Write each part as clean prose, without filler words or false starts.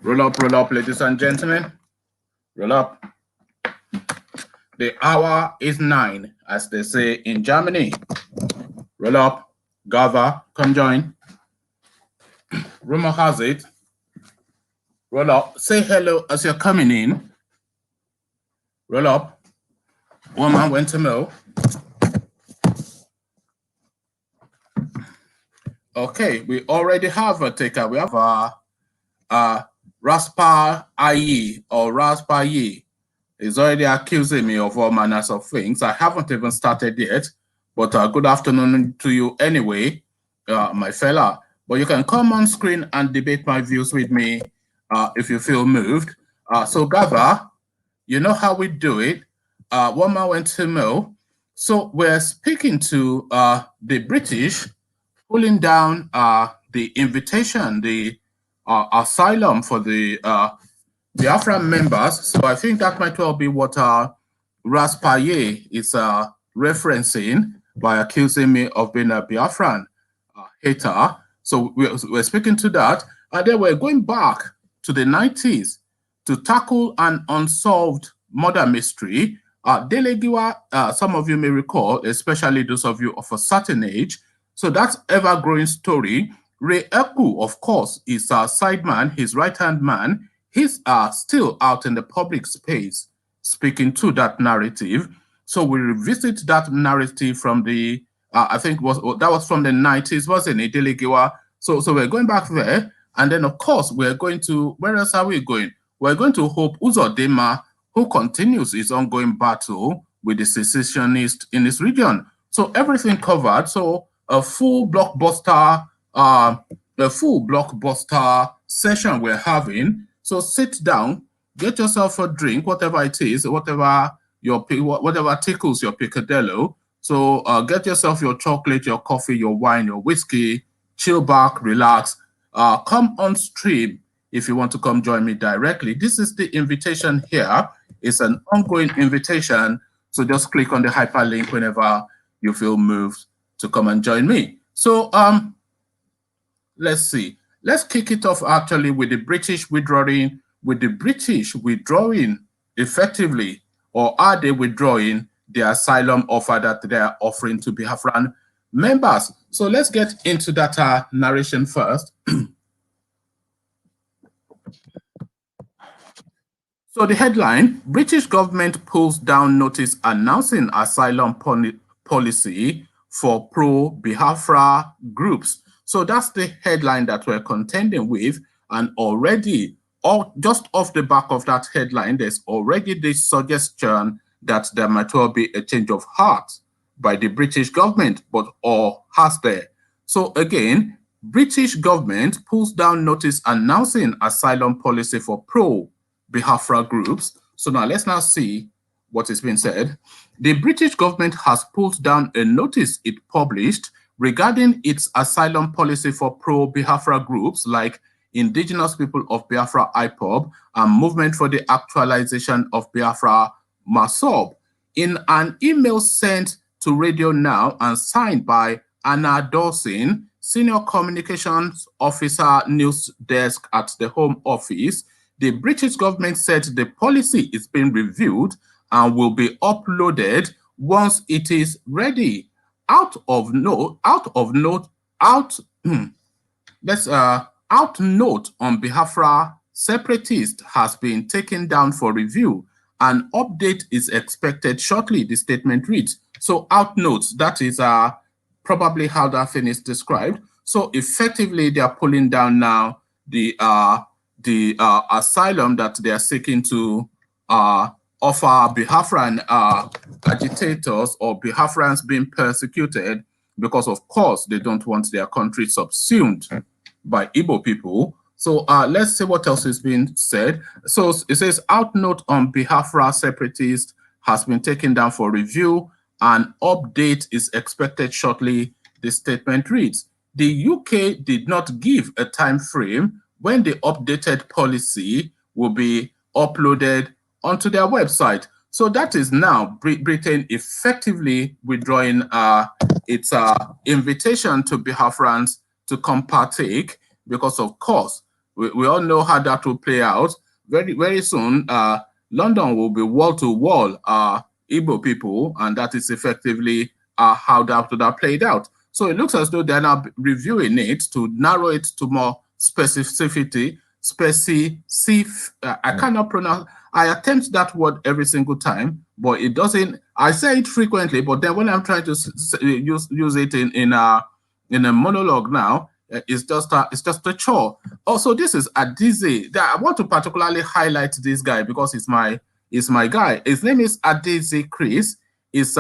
roll up, ladies and gentlemen. Roll up. The hour is 9, as they say in Germany. Roll up, gather, come join. Rumor has it. Roll up, say hello as you're coming in. Roll up. Woman went to mill. Okay, we already have a taker. We have a Raspa Ayi or Raspa Yi. He's already accusing me of all manners of things. I haven't even started yet, but good afternoon to you anyway, my fella. But you can come on screen and debate my views with me if you feel moved. So Gava, you know how we do it. One man went to know. So we're speaking to the British, pulling down the invitation, the asylum for the Biafran members. So I think that might well be what Raspaye is referencing by accusing me of being a Biafran hater. So we're speaking to that. And then we're going back to the 90s to tackle an unsolved murder mystery. Dele Giwa, some of you may recall, especially those of you of a certain age. So that's ever-growing story. Ray Ekpu, of course, is our sideman, his right-hand man. He's still out in the public space speaking to that narrative. So we revisit that narrative from the, I think that was from the 90s, wasn't it, Dele Giwa? So we're going back there. And then, of course, we're going to, where else are we going? We're going to Hope Uzodinma, who continues his ongoing battle with the secessionists in this region. So everything covered. So a full blockbuster session we're having. So sit down, get yourself a drink, whatever it is, whatever tickles your picadillo. So get yourself your chocolate, your coffee, your wine, your whiskey, chill back, relax. Come on stream if you want to come join me directly. This is the invitation here. It's an ongoing invitation. So just click on the hyperlink whenever you feel moved to come and join me. So let's see. Let's kick it off actually with the British withdrawing, effectively, or are they withdrawing the asylum offer that they are offering to Biafran members? So let's get into that narration first. So the headline, British government pulls down notice announcing asylum policy for pro-Biafra groups. So that's the headline that we're contending with. And already, just off the back of that headline, there's already this suggestion that there might well be a change of heart by the British government, or has there? So again, British government pulls down notice announcing asylum policy for pro-Biafra groups. So now let's now see what is being said. The British government has pulled down a notice it published regarding its asylum policy for pro-Biafra groups like Indigenous People of Biafra Ipob and Movement for the Actualization of Biafra MASOB. In an email sent to Radio Now and signed by Anna Dawson, Senior Communications Officer News Desk at the Home Office, the British government said the policy is being reviewed and will be uploaded once it is ready. Out note on Biafra separatist has been taken down for review. An update is expected shortly, the statement reads. So out notes, that is probably how that thing is described. So effectively, they are pulling down now the asylum that they are seeking to offer Biafran agitators or Biafrans being persecuted because, of course, they don't want their country subsumed by Igbo people. So let's see what else is being said. So it says, out note on Biafra separatist has been taken down for review. An update is expected shortly, the statement reads. The UK did not give a time frame when the updated policy will be uploaded onto their website. So that is now Britain effectively withdrawing its invitation to Biafrans to come partake, because of course we all know how that will play out. Very soon, London will be wall to wall Igbo people, and that is effectively how that would have played out. So it looks as though they're now reviewing it to narrow it to more specificity. I cannot pronounce. I attempt that word every single time, but it doesn't. I say it frequently, but then when I'm trying to use it in a monologue now, it's just a chore. Also, this is Adize. I want to particularly highlight this guy because he's my guy. His name is Adize Chris. He's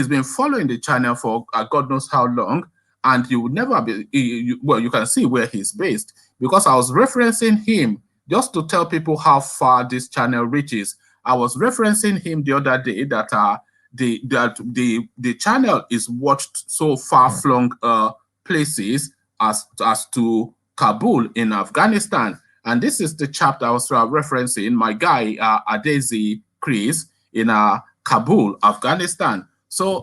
been following the channel for God knows how long, and you would never be. Well, you can see where he's based because I was referencing him just to tell people how far this channel reaches. I was referencing him the other day that the channel is watched so far-flung places as to Kabul in Afghanistan. And this is the chapter I was referencing, my guy Adezi Chris in Kabul, Afghanistan. So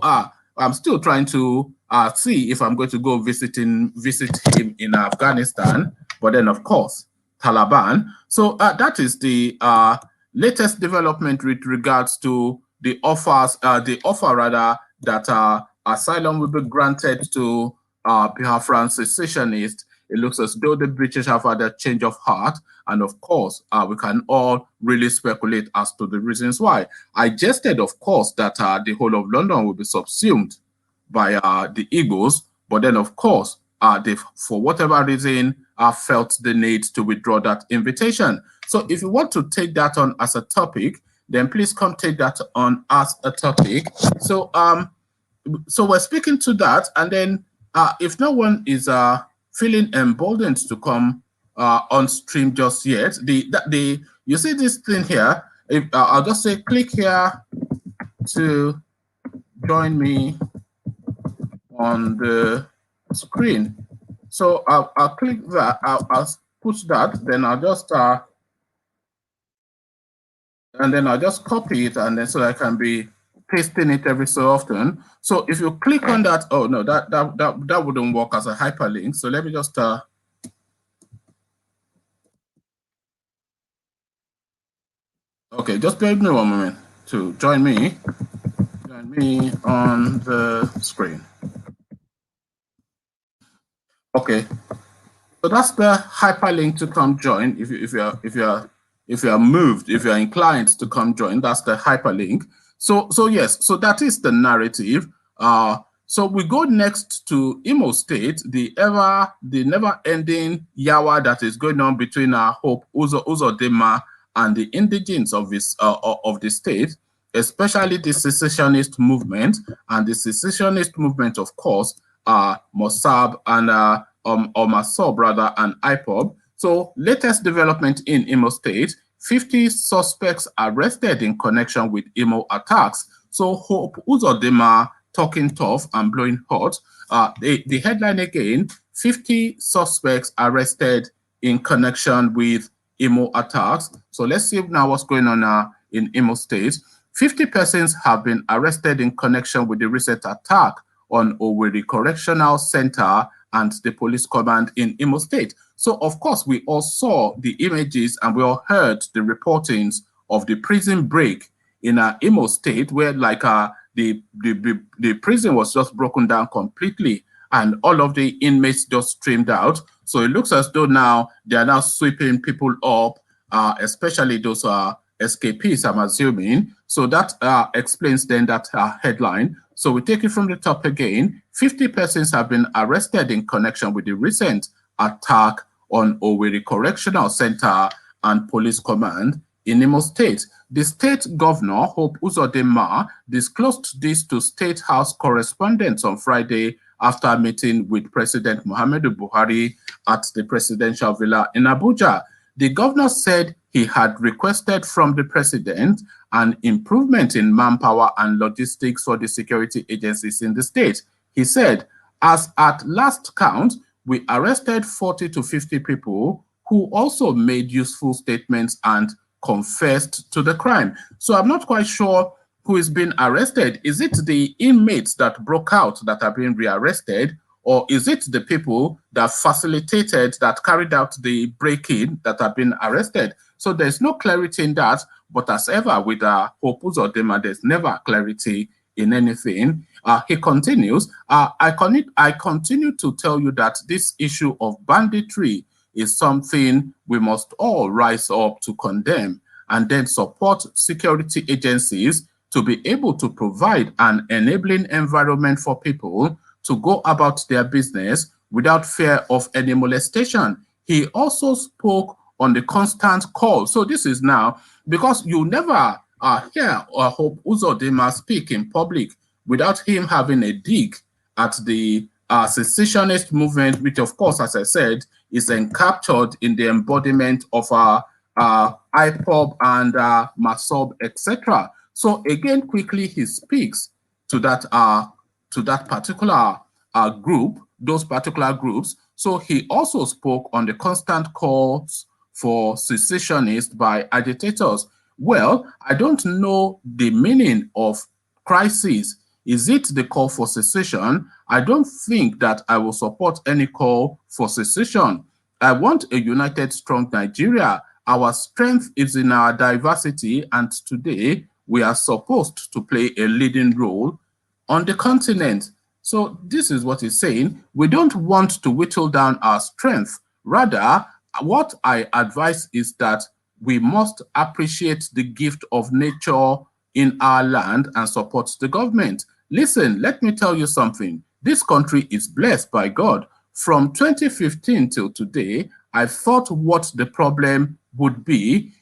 I'm still trying to see if I'm going to go visit him in Afghanistan. But then, of course, Taliban. So that is the latest development with regards to the offer rather that asylum will be granted to Biafrans secessionists. It looks as though the British have had a change of heart, and of course, we can all really speculate as to the reasons why. I jested, of course, that the whole of London will be subsumed by the Eagles, but then, of course, they, for whatever reason, felt the need to withdraw that invitation. So if you want to take that on as a topic, then please come take that on as a topic. So so we're speaking to that, and then if no one is feeling emboldened to come on stream just yet, you see this thing here. If I'll just say click here to join me on the screen. So I'll click that. I'll put that. Then I'll just copy it, and then so I can be pasting it every so often. So if you click on that, oh no, that wouldn't work as a hyperlink. So let me just okay, just bear with me one moment to join me on the screen. Okay, so that's the hyperlink to come join. If you're moved, if you're inclined to come join, that's the hyperlink. So yes, so that is the narrative. So we go next to Imo State, the never-ending yawa that is going on between Hope Uzodinma and the indigenes of the state, especially the secessionist movement. And the secessionist movement, of course, Mossab and Mossab rather, and Ipob. So latest development in Imo State, 50 suspects arrested in connection with Imo attacks. So Hope Uzodinma talking tough and blowing hot. The headline again, 50 suspects arrested in connection with Imo attacks. So let's see now what's going on in Imo State. 50 persons have been arrested in connection with the recent attack on Owerri Correctional Center and the police command in Imo State. So, of course, we all saw the images and we all heard the reportings of the prison break in Imo State, where like the prison was just broken down completely and all of the inmates just streamed out. So it looks as though now they are now sweeping people up, especially those escapees, I'm assuming. So that explains then that headline. So we take it from the top again. 50 persons have been arrested in connection with the recent attack on Owerri Correctional Center and Police Command in Imo State. The state governor, Hope Uzodinma, disclosed this to State House correspondents on Friday after meeting with President Muhammadu Buhari at the presidential villa in Abuja. The governor said he had requested from the president an improvement in manpower and logistics for the security agencies in the state. He said, as at last count, we arrested 40 to 50 people who also made useful statements and confessed to the crime. So I'm not quite sure who is being arrested. Is it the inmates that broke out that are being rearrested, or is it the people that facilitated, that carried out the break-in that have been arrested? So there's no clarity in that, but as ever with Hope Uzodinma, there's never clarity in anything. He continues, I continue to tell you that this issue of banditry is something we must all rise up to condemn and then support security agencies to be able to provide an enabling environment for people to go about their business without fear of any molestation. He also spoke on the constant call. So this is now, because you never hear Hope Uzodinma speak in public without him having a dig at the secessionist movement, which of course, as I said, is encaptured in the embodiment of Ipob and Masob, etc. So again, quickly he speaks to that particular group, those particular groups. So he also spoke on the constant calls for secessionists by agitators. Well, I don't know the meaning of crisis. Is it the call for secession? I don't think that I will support any call for secession. I want a united, strong Nigeria. Our strength is in our diversity, and today we are supposed to play a leading role on the continent. So this is what he's saying. We don't want to whittle down our strength. Rather, what I advise is that we must appreciate the gift of nature in our land and support the government. Listen, let me tell you something. This country is blessed by God. From 2015 till today, I thought what the problem would be.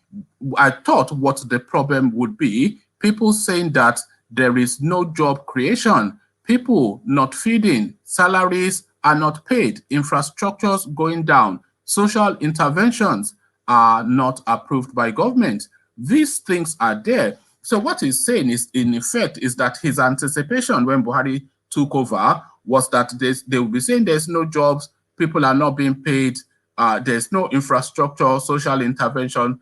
People saying that there is no job creation, people not feeding, salaries are not paid, infrastructures going down, social interventions are not approved by government. These things are there. So what he's saying is, in effect, is that his anticipation when Buhari took over was that they will be saying there's no jobs, people are not being paid, there's no infrastructure, social intervention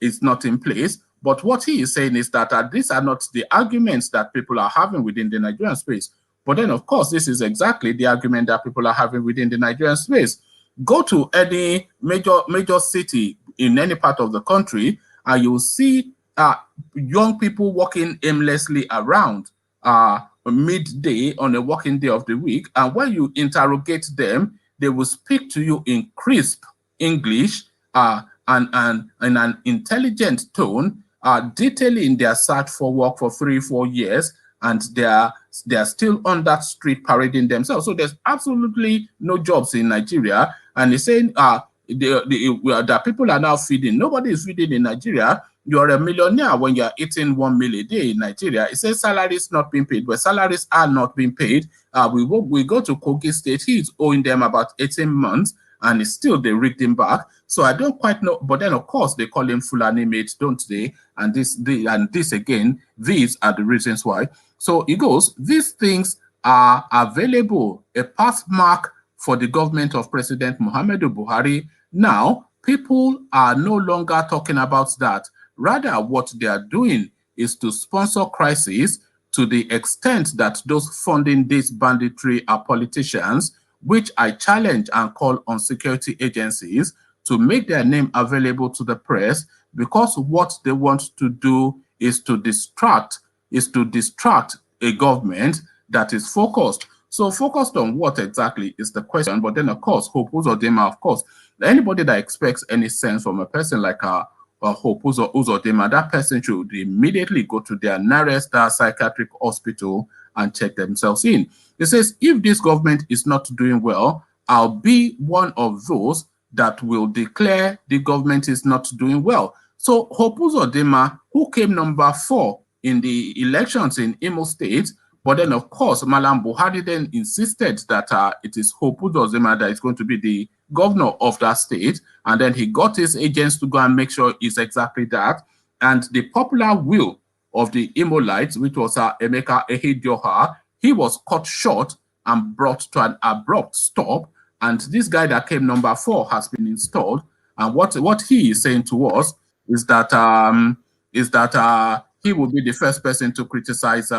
is not in place. But what he is saying is that these are not the arguments that people are having within the Nigerian space. But then, of course, this is exactly the argument that people are having within the Nigerian space. Go to any major city in any part of the country, and you'll see young people walking aimlessly around midday on a working day of the week. And when you interrogate them, they will speak to you in crisp English and in an intelligent tone, detailing their search for work for 3-4 years, and they are still on that street parading themselves. So there's absolutely no jobs in Nigeria. And he's saying that people are now feeding. Nobody is feeding in Nigeria. You're a millionaire when you're eating 1 meal a day in Nigeria. It says salaries not being paid, but salaries are not being paid. We go to Kogi State. He's owing them about 18 months, and it's still they rigged him back. So I don't quite know. But then, of course, they call him Fulani mate, don't they? And this again, these are the reasons why. So he goes, these things are available, a pass mark for the government of President Muhammadu Buhari. Now, people are no longer talking about that. Rather, what they are doing is to sponsor crises to the extent that those funding this banditry are politicians, which I challenge and call on security agencies to make their name available to the press, because what they want to do is to distract a government that is focused. So focused on what exactly is the question? But then, of course, Hope Uzodinma, of course, anybody that expects any sense from a person like Hope Uzodinma, that person should immediately go to their nearest psychiatric hospital and check themselves in. It says, if this government is not doing well, I'll be one of those that will declare the government is not doing well. So Hope Uzodinma, who came number 4 in the elections in Imo State, but then, of course, Malam Buhari then insisted that it is Hope Uzodinma that is going to be the governor of that state. And then he got his agents to go and make sure it's exactly that. And the popular will of the Imolites, which was Emeka Ehidioha, he was cut short and brought to an abrupt stop. And this guy that came number 4 has been installed. And what he is saying to us is that he will be the first person to criticize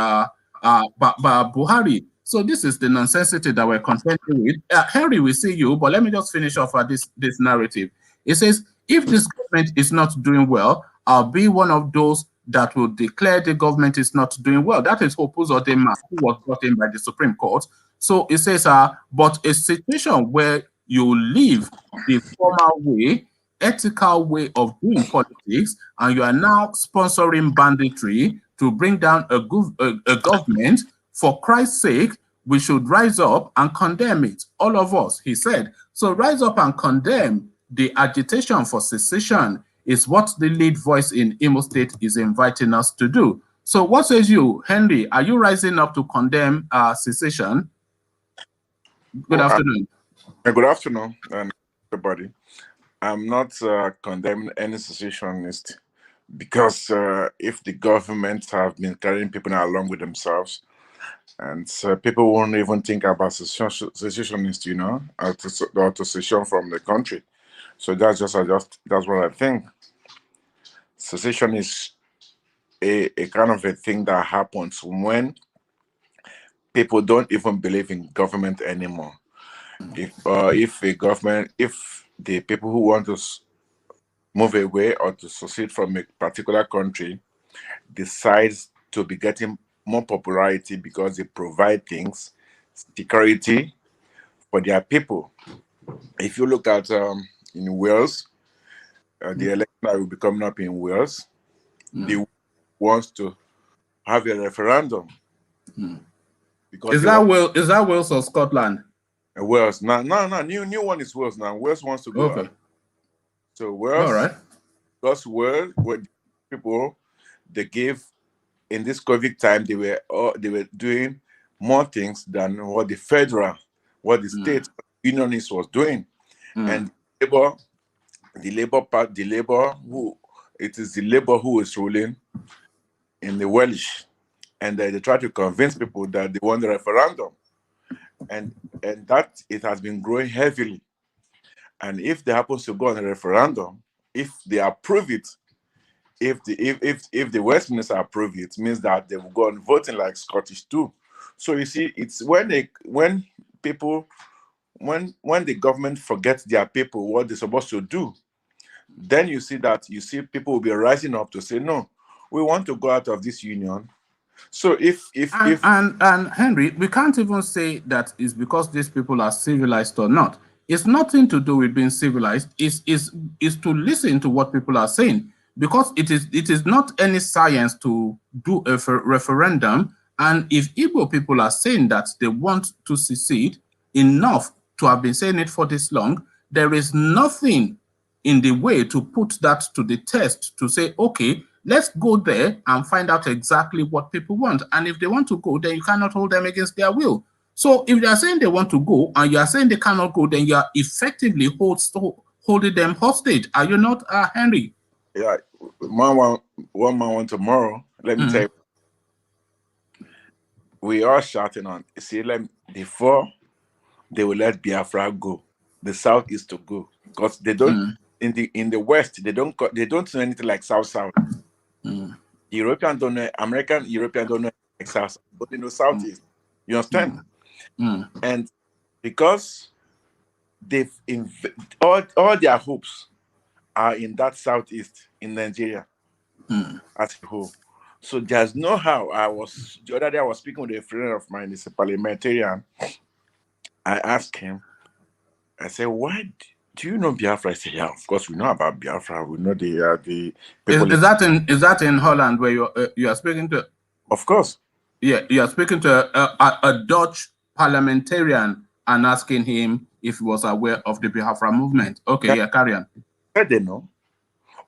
Buhari. So this is the nonsensity that we're contending with. Henry, we see you, but let me just finish off this narrative. It says, if this government is not doing well, I'll be one of those that will declare the government is not doing well. That is Ekpu Uzodinma, who was brought in by the Supreme Court. So it says, but a situation where you leave the formal way, ethical way of doing politics, and you are now sponsoring banditry to bring down a government, for Christ's sake, we should rise up and condemn it. All of us, he said. So rise up and condemn the agitation for secession is what the lead voice in Imo State is inviting us to do. So what says you, Henry? Are you rising up to condemn secession? Good afternoon. Good afternoon, everybody. I'm not condemning any secessionist because if the government have been carrying people along with themselves, and people won't even think about secessionists, you know, or to secession from the country. So that's what I think. Secession is a kind of a thing that happens when people don't even believe in government anymore. If the people who want to move away or to secede from a particular country decides to be getting more popularity because they provide things, security for their people. If you look at in Wales, the election that will be coming up in Wales, they want to have a referendum. Because is that Wales or Scotland? Wales. No. New one is Wales now. Wales wants to go. Okay. Up. So Wales. All right. Because Wales, what people they gave in this COVID time, they were doing more things than what the state unionist was doing, and the Labour who is ruling in the Welsh, and they try to convince people that they want the referendum, and that it has been growing heavily. And if they happen to go on a referendum, if they approve it, if the Westminster approve it, means that they will go on voting like Scottish too. So you see, it's when the government forgets their people what they're supposed to do, then you see people will be rising up to say, no, we want to go out of this union. So if Henry, we can't even say that it's because these people are civilized or not. It's nothing to do with being civilized. Is to listen to what people are saying, because it is not any science to do a referendum. And if Igbo people are saying that they want to secede enough to have been saying it for this long, there is nothing in the way to put that to the test to say, okay, let's go there and find out exactly what people want. And if they want to go, then you cannot hold them against their will. So if they are saying they want to go and you are saying they cannot go, then you are effectively holding them hostage. Are you not, Henry? Yeah, one man tomorrow. Let me tell you, we are shouting on. See, before they will let Biafra go, the South is to go, because they don't in the West. They don't know anything like South. European don't know, American European don't know like South, but they know Southeast. You understand? And because they've all their hopes are in that Southeast in Nigeria as a whole. So there's no how. The other day I was speaking with a friend of mine, he's a parliamentarian. I asked him, I said, why do you know Biafra? I said, yeah, of course we know about Biafra. We know the people. Is that in Holland where you are speaking to? Of course. Yeah, you are speaking to a Dutch parliamentarian and asking him if he was aware of the Biafra movement. Okay, yeah, carry on. They know,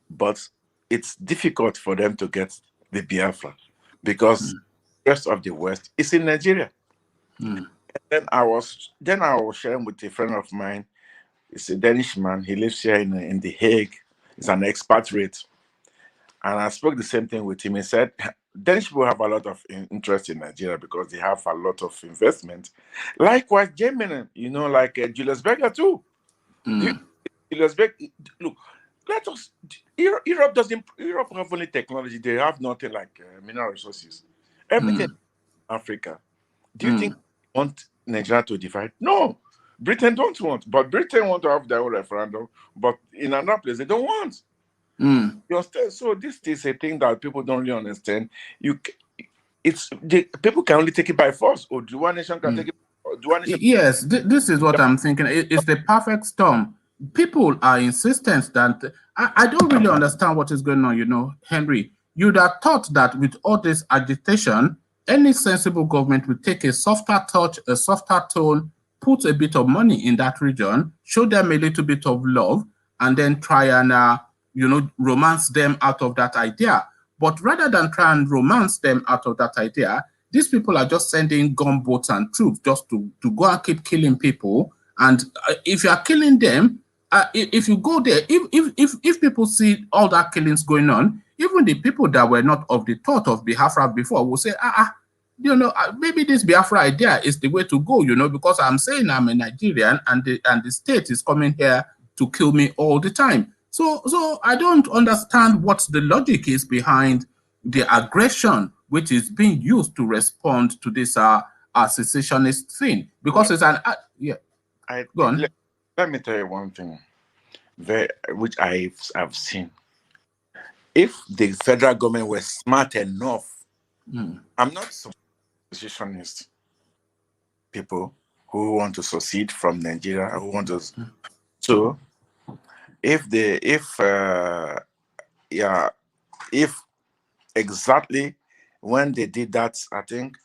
but it's difficult for them to get the Biafra because the rest of the West is in Nigeria. And then I was sharing with a friend of mine. He's a Danish man. He lives here in The Hague. He's an expatriate. And I spoke the same thing with him. He said, Danish people have a lot of interest in Nigeria because they have a lot of investment. Likewise, Germany, like Julius Berger too. Julius Berger, look, Europe have only technology. They have nothing like mineral resources. Everything in Africa. Do you think want Nigeria to divide? No, Britain don't want, but Britain want to have their own referendum, but in another place they don't want. You understand? So this is a thing that people don't really understand. People can only take it by force, or do one nation can take it. Do one nation? Yes, this is what I'm thinking. It's the perfect storm. People are insistent that I don't really understand what is going on, you know, Henry. You'd have thought that with all this agitation, any sensible government would take a softer touch, a softer tone, put a bit of money in that region, show them a little bit of love, and then try and romance them out of that idea. But rather than try and romance them out of that idea, these people are just sending gunboats and troops just to go and keep killing people. And if you are killing them, if you go there, if people see all that killings going on, even the people that were not of the thought of Biafra before will say, maybe this Biafra idea is the way to go, because I'm saying I'm a Nigerian and the state is coming here to kill me all the time. So I don't understand what the logic is behind the aggression which is being used to respond to this secessionist thing, because it's an go on. Let me tell you one thing, which I've seen. If the federal government were smart enough, I'm not secessionist people who want to secede from Nigeria, who want to. So if exactly when they did that, I think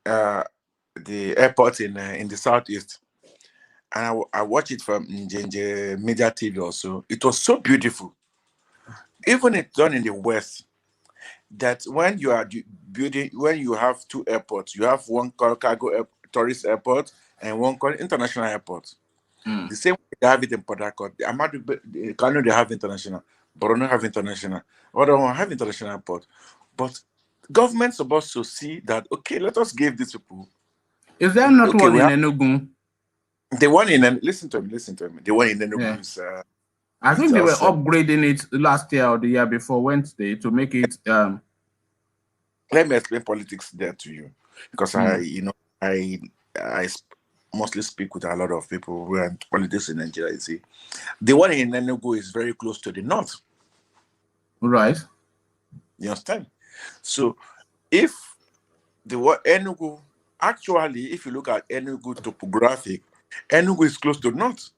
the airport in the southeast, and I watched it from Njenje Media TV also. It was so beautiful. Even it's done in the west, that when you are building, when you have two airports, you have one cargo tourist airport and one international airport. The same way they have it in Port Harcourt. Kano, they have international. Borno have international. Other one have international airport. But government's supposed to see that, okay, let us give these people. Is there not one in Enugu? The one in, listen to me. The one in Enugu is... I think they were upgrading it last year or the year before Wednesday to make it... Let me explain politics there to you. Because I mostly speak with a lot of people who are in politics in Nigeria. You see, the one in Enugu is very close to the north. Right. You understand? So, if the one Enugu, actually, if you look at Enugu topographic, Enugu is close to north.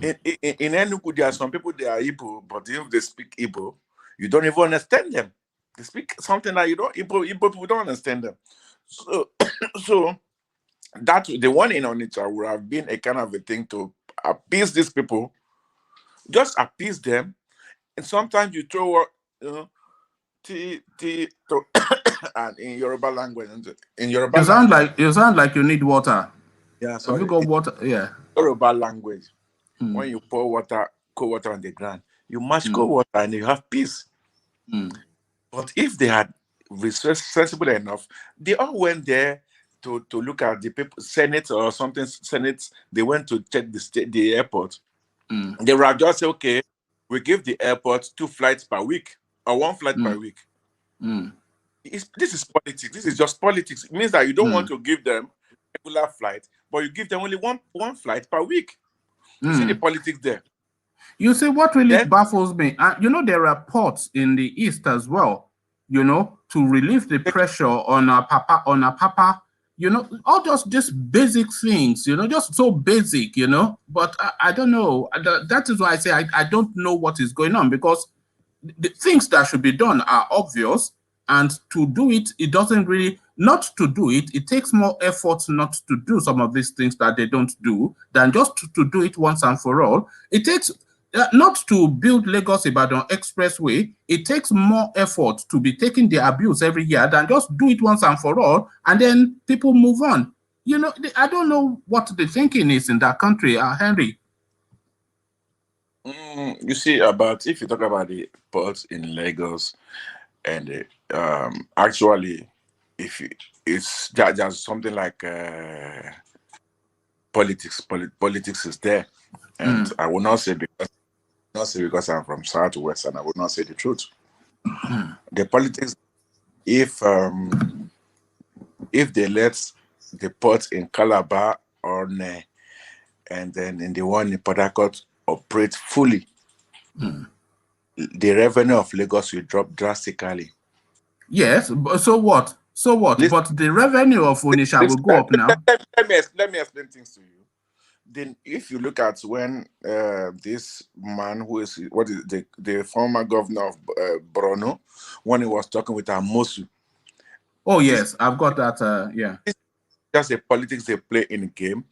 In Enugu, there are some people, they are Ipob, but if they speak Igbo, you don't even understand them. They speak something that you don't, Igbo people don't understand them. So that the one in Onitsha would have been a kind of a thing to appease these people, just appease them, and sometimes you throw, and in Yoruba language, you sound like you need water. Yeah, so have you got water? Yeah, Yoruba language. When you pour cold water on the ground, you mash cold water and you have peace. But if they had sensible enough, they all went there to look at the people, Senate or something, Senate, they went to check the airport. They were just say, okay, we give the airport 2 flights per week or 1 flight per week. This is politics. This is just politics. It means that you don't want to give them a regular flight, but you give them only one flight per week. You see the politics there. You see, what really baffles me, there are ports in the east as well, to relieve the pressure on our papa, all just basic things, just so basic, but I don't know. That is why I say I don't know what is going on, because the things that should be done are obvious, and to do it, it doesn't really, not to do it, it takes more effort not to do some of these things that they don't do than just to do it once and for all. It takes, not to build Lagos Ibadan Expressway, it takes more effort to be taking the abuse every year than just do it once and for all, and then people move on. I don't know what the thinking is in that country, Henry. You see, if you talk about the ports in Lagos, and actually, it's just something like politics. Politics is there, and I will not say because I'm from Southwest, and I will not say the truth. The politics, if if they let the ports in Calabar or and then in the one in Port Harcourt operate fully, the revenue of Lagos will drop drastically. Yes, but so what? So what? Listen, but the revenue of Onitsha will go up now. Let me explain things to you. Then, if you look at when this man who is the former governor of Borno, when he was talking with Amosu. Oh yes, I've got that. Yeah. It's just a politics they play in the game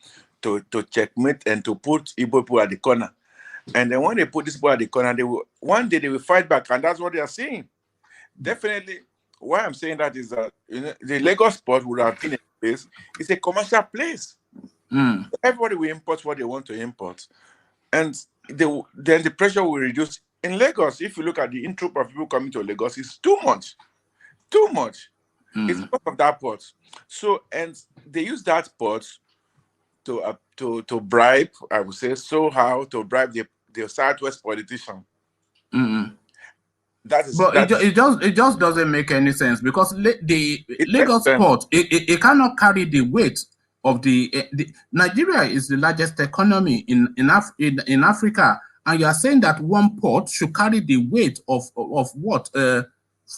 to checkmate and to put Igbo people at the corner. And then when they put this boy at the corner, one day they will fight back, and that's what they are saying. Definitely, why I'm saying that is that the Lagos port would have been a place. It's a commercial place. Everybody will import what they want to import, and then the pressure will reduce. In Lagos, if you look at the intro of people coming to Lagos, it's too much. It's because of that port. So, and they use that port to bribe, I would say, somehow to bribe the Southwest politician. It just doesn't make any sense, because the Lagos port, it cannot carry the weight of the Nigeria is the largest economy in Africa, and you are saying that one port should carry the weight of what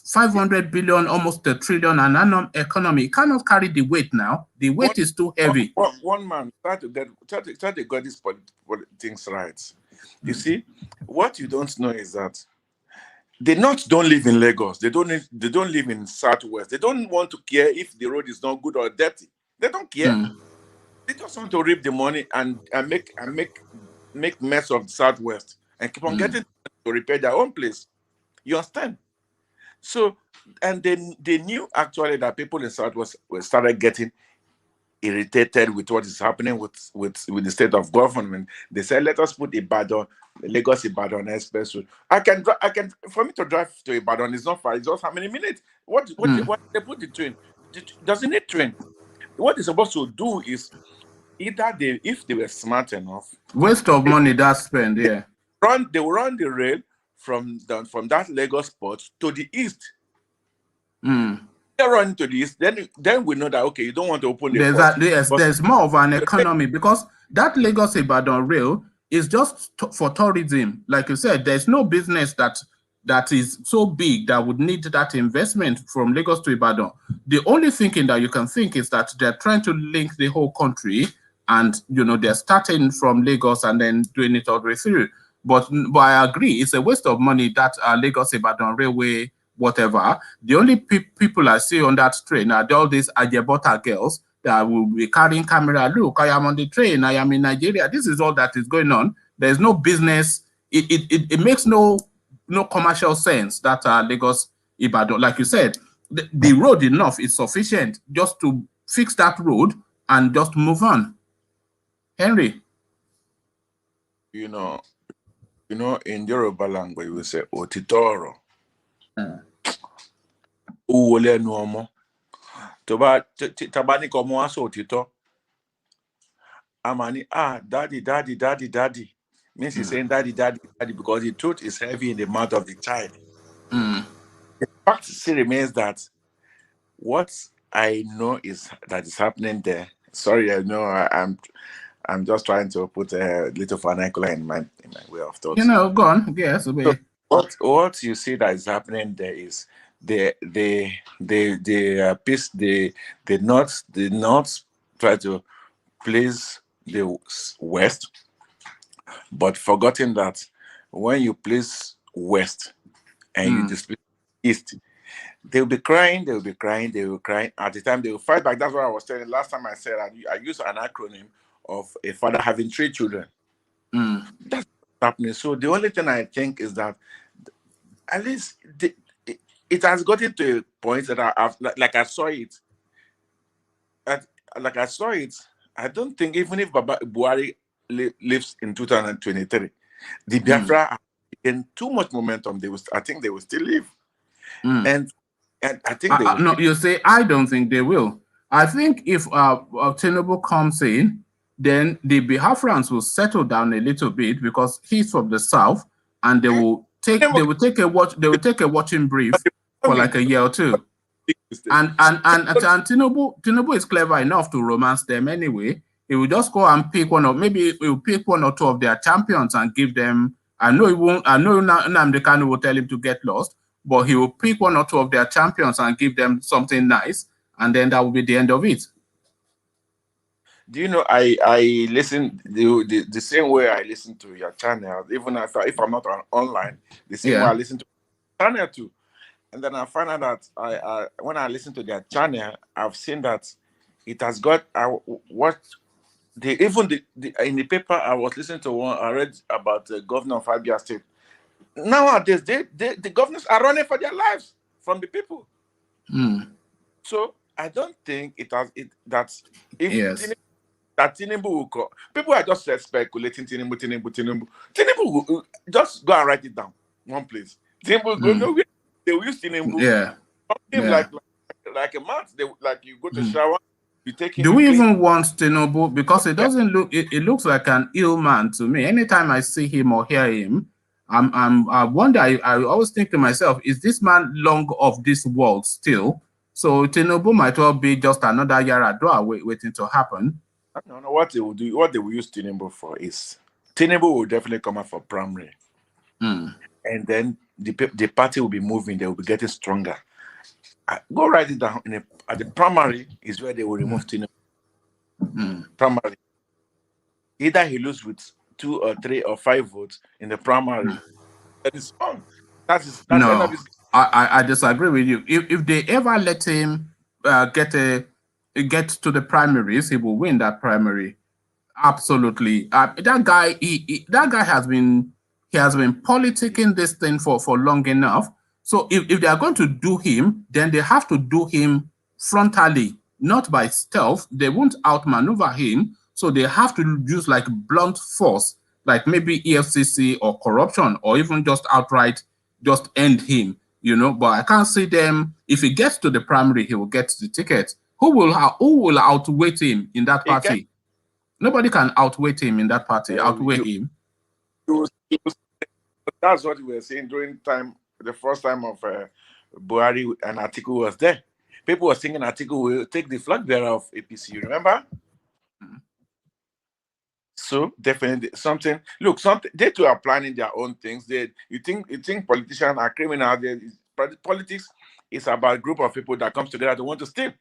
500 billion, almost a trillion an annum economy. It cannot carry the weight now. The weight is too heavy. One man try to get these things right. You see, what you don't know is that the North don't live in Lagos. They don't live in Southwest. They don't want to care if the road is not good or dirty. They don't care. They just want to reap the money and make mess of the Southwest and keep on getting to repair their own place. You understand? So, and then they knew actually that people in Southwest started getting irritated with what is happening with the state of government. They said, let us put Lagos Ibadan expressway. I can for me to drive to Ibadan is not far. It's just how many minutes? What they put the train? Doesn't need train. What they're supposed to do is either if they were smart enough, waste of money that spend. Yeah, they will run the rail from that Lagos port to the east. They run to the east, then we know that okay, you don't want to open the port. There's more of an economy, because that Lagos Ibadan rail is just for tourism. Like you said, there's no business that is so big that would need that investment from Lagos to Ibadan. The only thinking that you can think is that they're trying to link the whole country, and they're starting from Lagos and then doing it all the way through. But I agree, it's a waste of money, that Lagos Ibadan railway, whatever. The only people I see on that train are all these Ajebota girls that will be carrying camera. Look, I am on the train. I am in Nigeria. This is all that is going on. There's no business. It makes no commercial sense that Lagos Ibadan, like you said, the road enough is sufficient just to fix that road and just move on. Henry, in Yoruba language we say otitoro. Uwole nuomo. Tabani komo aso otito. Amani daddy. Means he's saying daddy because the truth is heavy in the mouth of the child. The fact still remains that what I know is that is happening there. Sorry, I know I'm just trying to put a little vernacular in my way of thought. Go on. Yes. So what you see that is happening there is the North try to please the West, but forgetting that when you please West and you displease East, they will be crying. At the time they will fight back. That's what I was telling last time. I said I used an acronym of a father having 3 children. That's happening. So the only thing I think is that at least it has gotten to a point that I saw it. I don't think even if Baba Buhari lives in 2023, the Biafra are in too much momentum. I think they will still live. And I think they will. No, you say I don't think they will. I think if Tinubu comes in, then the Biafrans will settle down a little bit, because he's from the south, and they will take a watching brief for like a year or two. And Tinubu is clever enough to romance them anyway. He will just go and pick maybe he will pick one or two of their champions and give them. I know he won't. I know Nnamdi Kanu will tell him to get lost, but he will pick one or two of their champions and give them something nice, and then that will be the end of it. Do you know I listen the same way I listen to your channel, even if I'm not online, the same way I listen to your channel too. And then I find out that when I listen to their channel, I've seen that it has got in the paper I was listening to one. I read about the governor of Abia State. Nowadays, the governors are running for their lives from the people. So I don't think that Tinubu will call. People are just speculating. Tinubu will just go and write it down one place. Tinubu will go nowhere. They will use Tinubu. Like a mat. Like you go to shower. Do we even want Tinubu? Because it doesn't look. It looks like an ill man to me. Anytime I see him or hear him, I wonder. I always think to myself, is this man long of this world still? So Tinubu might well be just another Yaradua waiting to happen. I don't know what they will do. What they will use Tinubu for is Tinubu will definitely come out for primary, and then the party will be moving. They will be getting stronger. Go write it down. At the primary is where they will remove Tinubu. Primary. Either he loses with 2 or 3 or 5 votes in the primary. That is wrong. That's no. The end of his... I disagree with you. If they ever let him get to the primaries, he will win that primary. Absolutely. That guy has been politicking this thing for long enough. So if they are going to do him, then they have to do him frontally, not by stealth. They won't outmaneuver him. So they have to use like blunt force, like maybe EFCC or corruption, or even just outright just end him, But I can't see them. If he gets to the primary, he will get the ticket. Who will outweigh him in that party? Nobody can outweigh him in that party. Outweigh him. That's what we were saying during the first time of Buhari, and Atiku was there. People were thinking Atiku will take the flag bearer of APC. Remember? So definitely something. Look, they too are planning their own things. You think politicians are criminals? Politics is about a group of people that comes together to want to steal.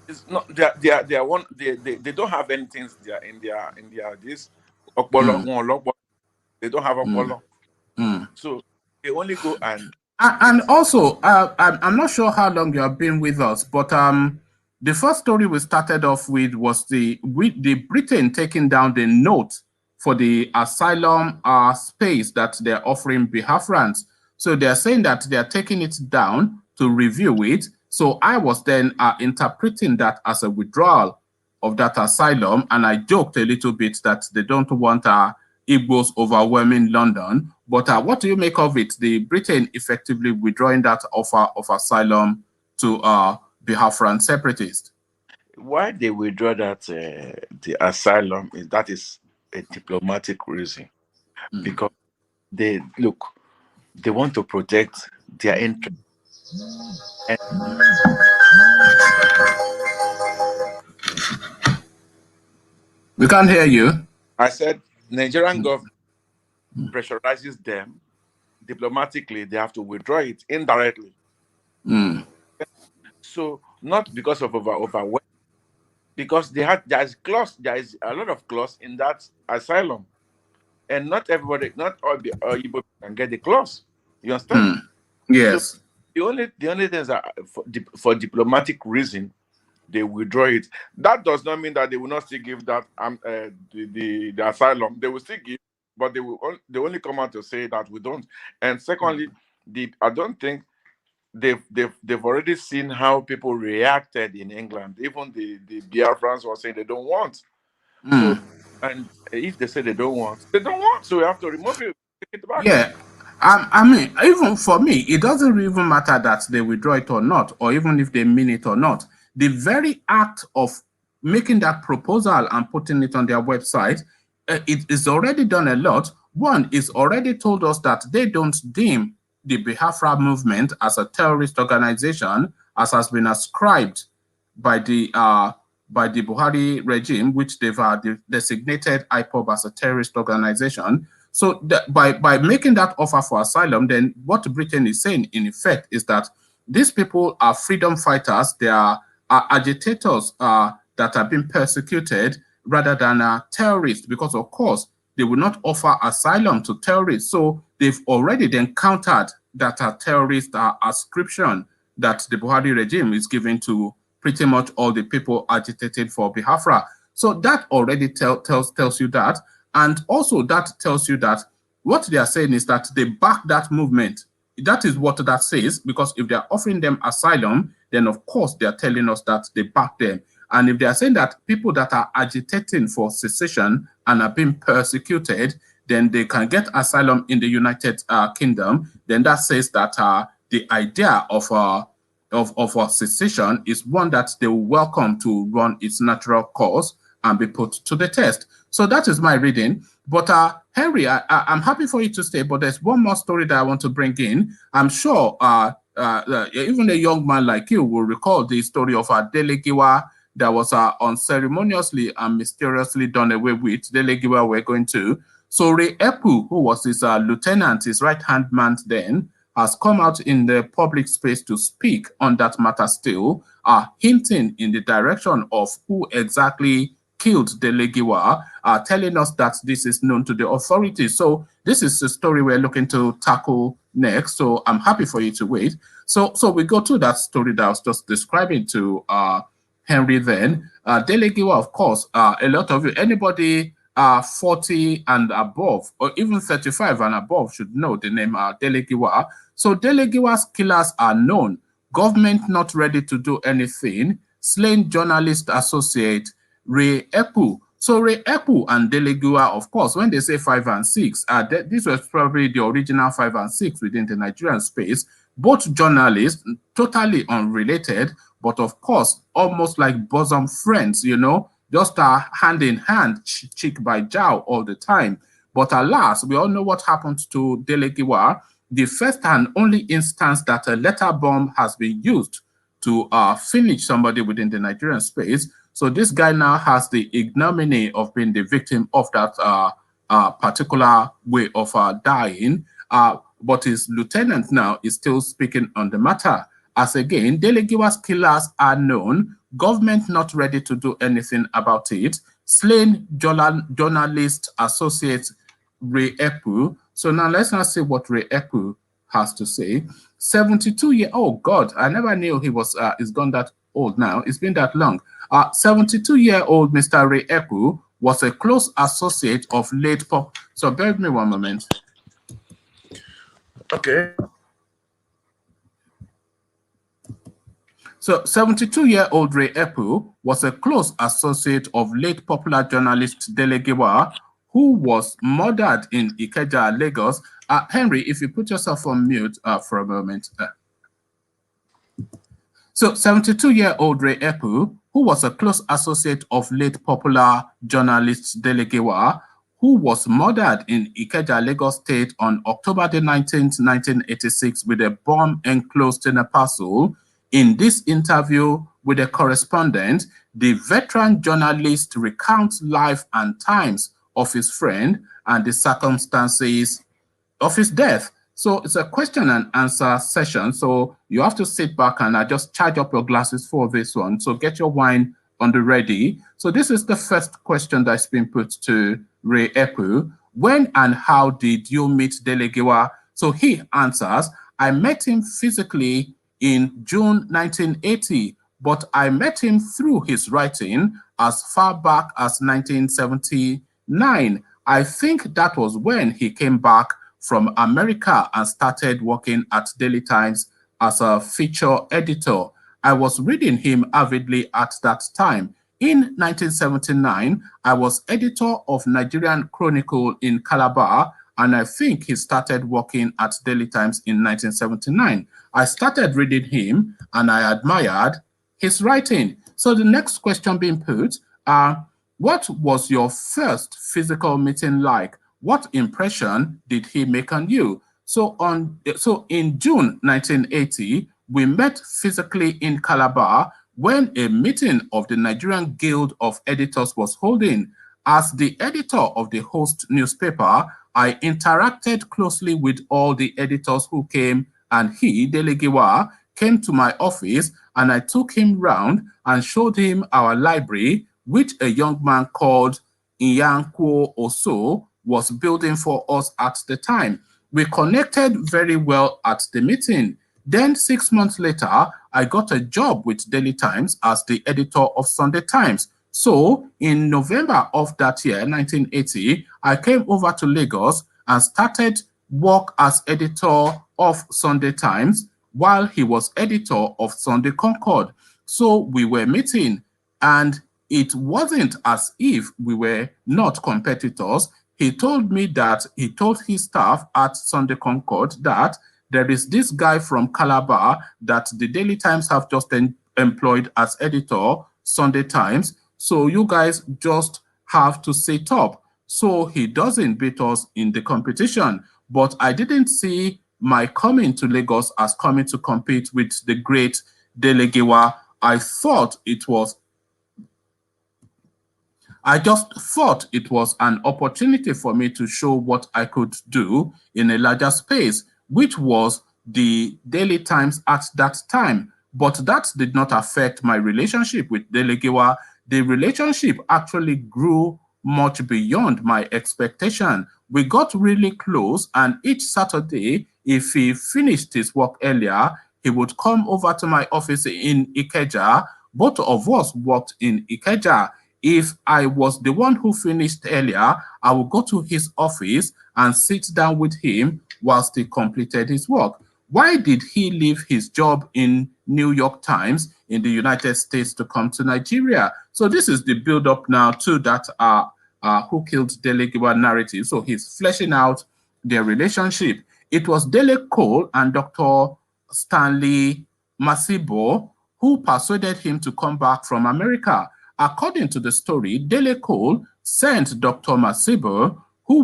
It's not they are one. They don't have anything in their this. They don't have a so they only go and also I'm not sure how long you have been with us, but the first story we started off with was the Britain taking down the note for the asylum space that they're offering Biafrans. So they're saying that they're taking it down to review it. So I was then interpreting that as a withdrawal of that asylum, and I joked a little bit that they don't want Igbos overwhelming London. But what do you make of it? The Britain effectively withdrawing that offer of asylum to Biafran separatists. Why they withdraw that the asylum is a diplomatic reason, because they want to protect their interests. We can't hear you. I said Nigerian government pressurizes them diplomatically. They have to withdraw it indirectly. So not because of overwhelm, because there is a lot of clause in that asylum, and not all Ipob can get the clause. You understand? Yes. So the only things are for diplomatic reason they withdraw it. That does not mean that they will not still give that the asylum. They will still give, but they only come out to say that we don't. And secondly, I don't think they've already seen how people reacted in England. Even the Biafrans were saying they don't want. So, and if they say they don't want, they don't want. So we have to remove it, take it back. Yeah. I mean, even for me, it doesn't even matter that they withdraw it or not, or even if they mean it or not. The very act of making that proposal and putting it on their website, it is already done a lot. One is already told us that they don't deem the Biafra movement as a terrorist organization, as has been ascribed by the Buhari regime, which they've designated Ipob as a terrorist organization. So by making that offer for asylum, then what Britain is saying in effect is that these people are freedom fighters, they are agitators that are being persecuted rather than terrorists, because of course they will not offer asylum to terrorists. So they've already then countered that terrorist ascription that the Buhari regime is giving to pretty much all the people agitated for Biafra. So that already tells you that. And also that tells you that what they are saying is that they back that movement. That is what that says, because if they are offering them asylum, then of course they are telling us that they back them. And if they are saying that people that are agitating for secession and are being persecuted, then they can get asylum in the United Kingdom, then that says that the idea of a secession is one that they will welcome to run its natural course and be put to the test. So that is my reading. But Henry, I'm happy for you to stay, but there's one more story that I want to bring in. I'm sure even a young man like you will recall the story of Dele Giwa that was unceremoniously and mysteriously done away with. Dele Giwa we're going to. So Ray Ekpu, who was his lieutenant, his right-hand man then, has come out in the public space to speak on that matter still, hinting in the direction of who exactly killed Dele Giwa, telling us that this is known to the authorities. So this is the story we're looking to tackle next. So I'm happy for you to wait. So we go to that story that I was just describing to Henry then. Dele Giwa, of course, a lot of you, anybody 40 and above, or even 35 and above should know the name Dele Giwa. So Dele Giwa's killers are known. Government not ready to do anything. Slain journalist associate Ray Ekpu. So Ray Ekpu and Dele Giwa, of course, when they say 5 and 6, this was probably the original 5 and 6 within the Nigerian space. Both journalists, totally unrelated, but of course, almost like bosom friends, you know, just hand in hand, cheek by jowl all the time. But alas, we all know what happened to Dele Giwa. The first and only instance that a letter bomb has been used to finish somebody within the Nigerian space. So this guy now has the ignominy of being the victim of that particular way of dying. But his lieutenant now is still speaking on the matter. As again, Dele Giwa's killers are known. Government not ready to do anything about it. Slain journalist associate Ray Ekpu. So now let's not see what Ray Ekpu has to say. 72-year, oh God, I never knew he was, he's gone that old now. It's been that long. 72-year-old Mr. Ray Ekpu was a close associate of late Pop. So bear with me one moment. Okay. So 72-year-old Ray Ekpu was a close associate of late popular journalist Dele Giwa, who was murdered in Ikeja, Lagos. Henry, if you put yourself on mute for a moment. So 72-year-old Ray Ekpu, who was a close associate of late popular journalist Dele Giwa, who was murdered in Ikeja, Lagos State on October the 19th, 1986 with a bomb enclosed in a parcel. In this interview with a correspondent, the veteran journalist recounts life and times of his friend and the circumstances of his death. So it's a question and answer session. So you have to sit back and just charge up your glasses for this one. So get your wine on the ready. So this is the first question that's been put to Ray Ekpu. When and how did you meet Dele Giwa? So he answers, I met him physically in June 1980, but I met him through his writing as far back as 1979. I think that was when he came back from America and started working at Daily Times as a feature editor. I was reading him avidly at that time. In 1979, I was editor of Nigerian Chronicle in Calabar, and I think he started working at Daily Times in 1979. I started reading him, and I admired his writing. So the next question being put, what was your first physical meeting like? What impression did he make on you? So in June 1980, we met physically in Calabar when a meeting of the Nigerian Guild of Editors was holding. As the editor of the host newspaper, I interacted closely with all the editors who came, and he, Dele Giwa, came to my office, and I took him round and showed him our library, which a young man called Iyankwo Oso was building for us at the time. We connected very well at the meeting. Then 6 months later, I got a job with Daily Times as the editor of Sunday Times. So in November of that year, 1980, I came over to Lagos and started work as editor of Sunday Times while he was editor of Sunday Concord. So we were meeting, and it wasn't as if we were not competitors. He told me that he told his staff at Sunday Concord that there is this guy from Calabar that the Daily Times have just employed as editor, Sunday Times. So you guys just have to sit up. So he doesn't beat us in the competition. But I didn't see my coming to Lagos as coming to compete with the great Dele Giwa. I just thought it was an opportunity for me to show what I could do in a larger space, which was the Daily Times at that time. But that did not affect my relationship with Dele Giwa. The relationship actually grew much beyond my expectation. We got really close, and each Saturday, if he finished his work earlier, he would come over to my office in Ikeja. Both of us worked in Ikeja. If I was the one who finished earlier, I would go to his office and sit down with him whilst he completed his work. Why did he leave his job in New York Times in the United States to come to Nigeria? So this is the build-up now to that Who Killed Dele Giwa narrative. So he's fleshing out their relationship. It was Dele Cole and Dr. Stanley Masibo who persuaded him to come back from America. According to the story, Dele Cole sent Dr. Masibo, who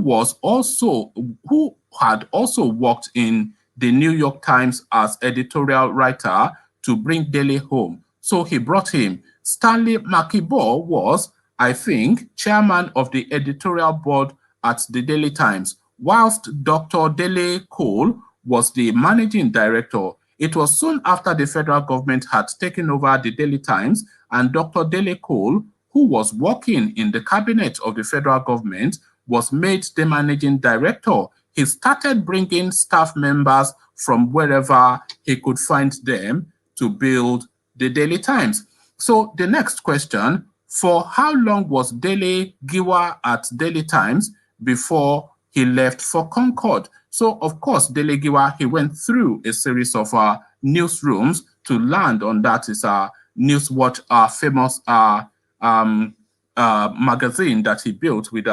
had also worked in the New York Times as editorial writer, to bring Dele home. So he brought him. Stanley Makibo was, I think, chairman of the editorial board at the Daily Times, whilst Dr. Dele Cole was the managing director. It was soon after the federal government had taken over the Daily Times, and Dr. Dele Cole, who was working in the cabinet of the federal government, was made the managing director. He started bringing staff members from wherever he could find them to build the Daily Times. So the next question, for how long was Dele Giwa at Daily Times before he left for Concord? So of course, Dele Giwa, he went through a series of newsrooms to land on that is Newswatch, famous magazine that he built with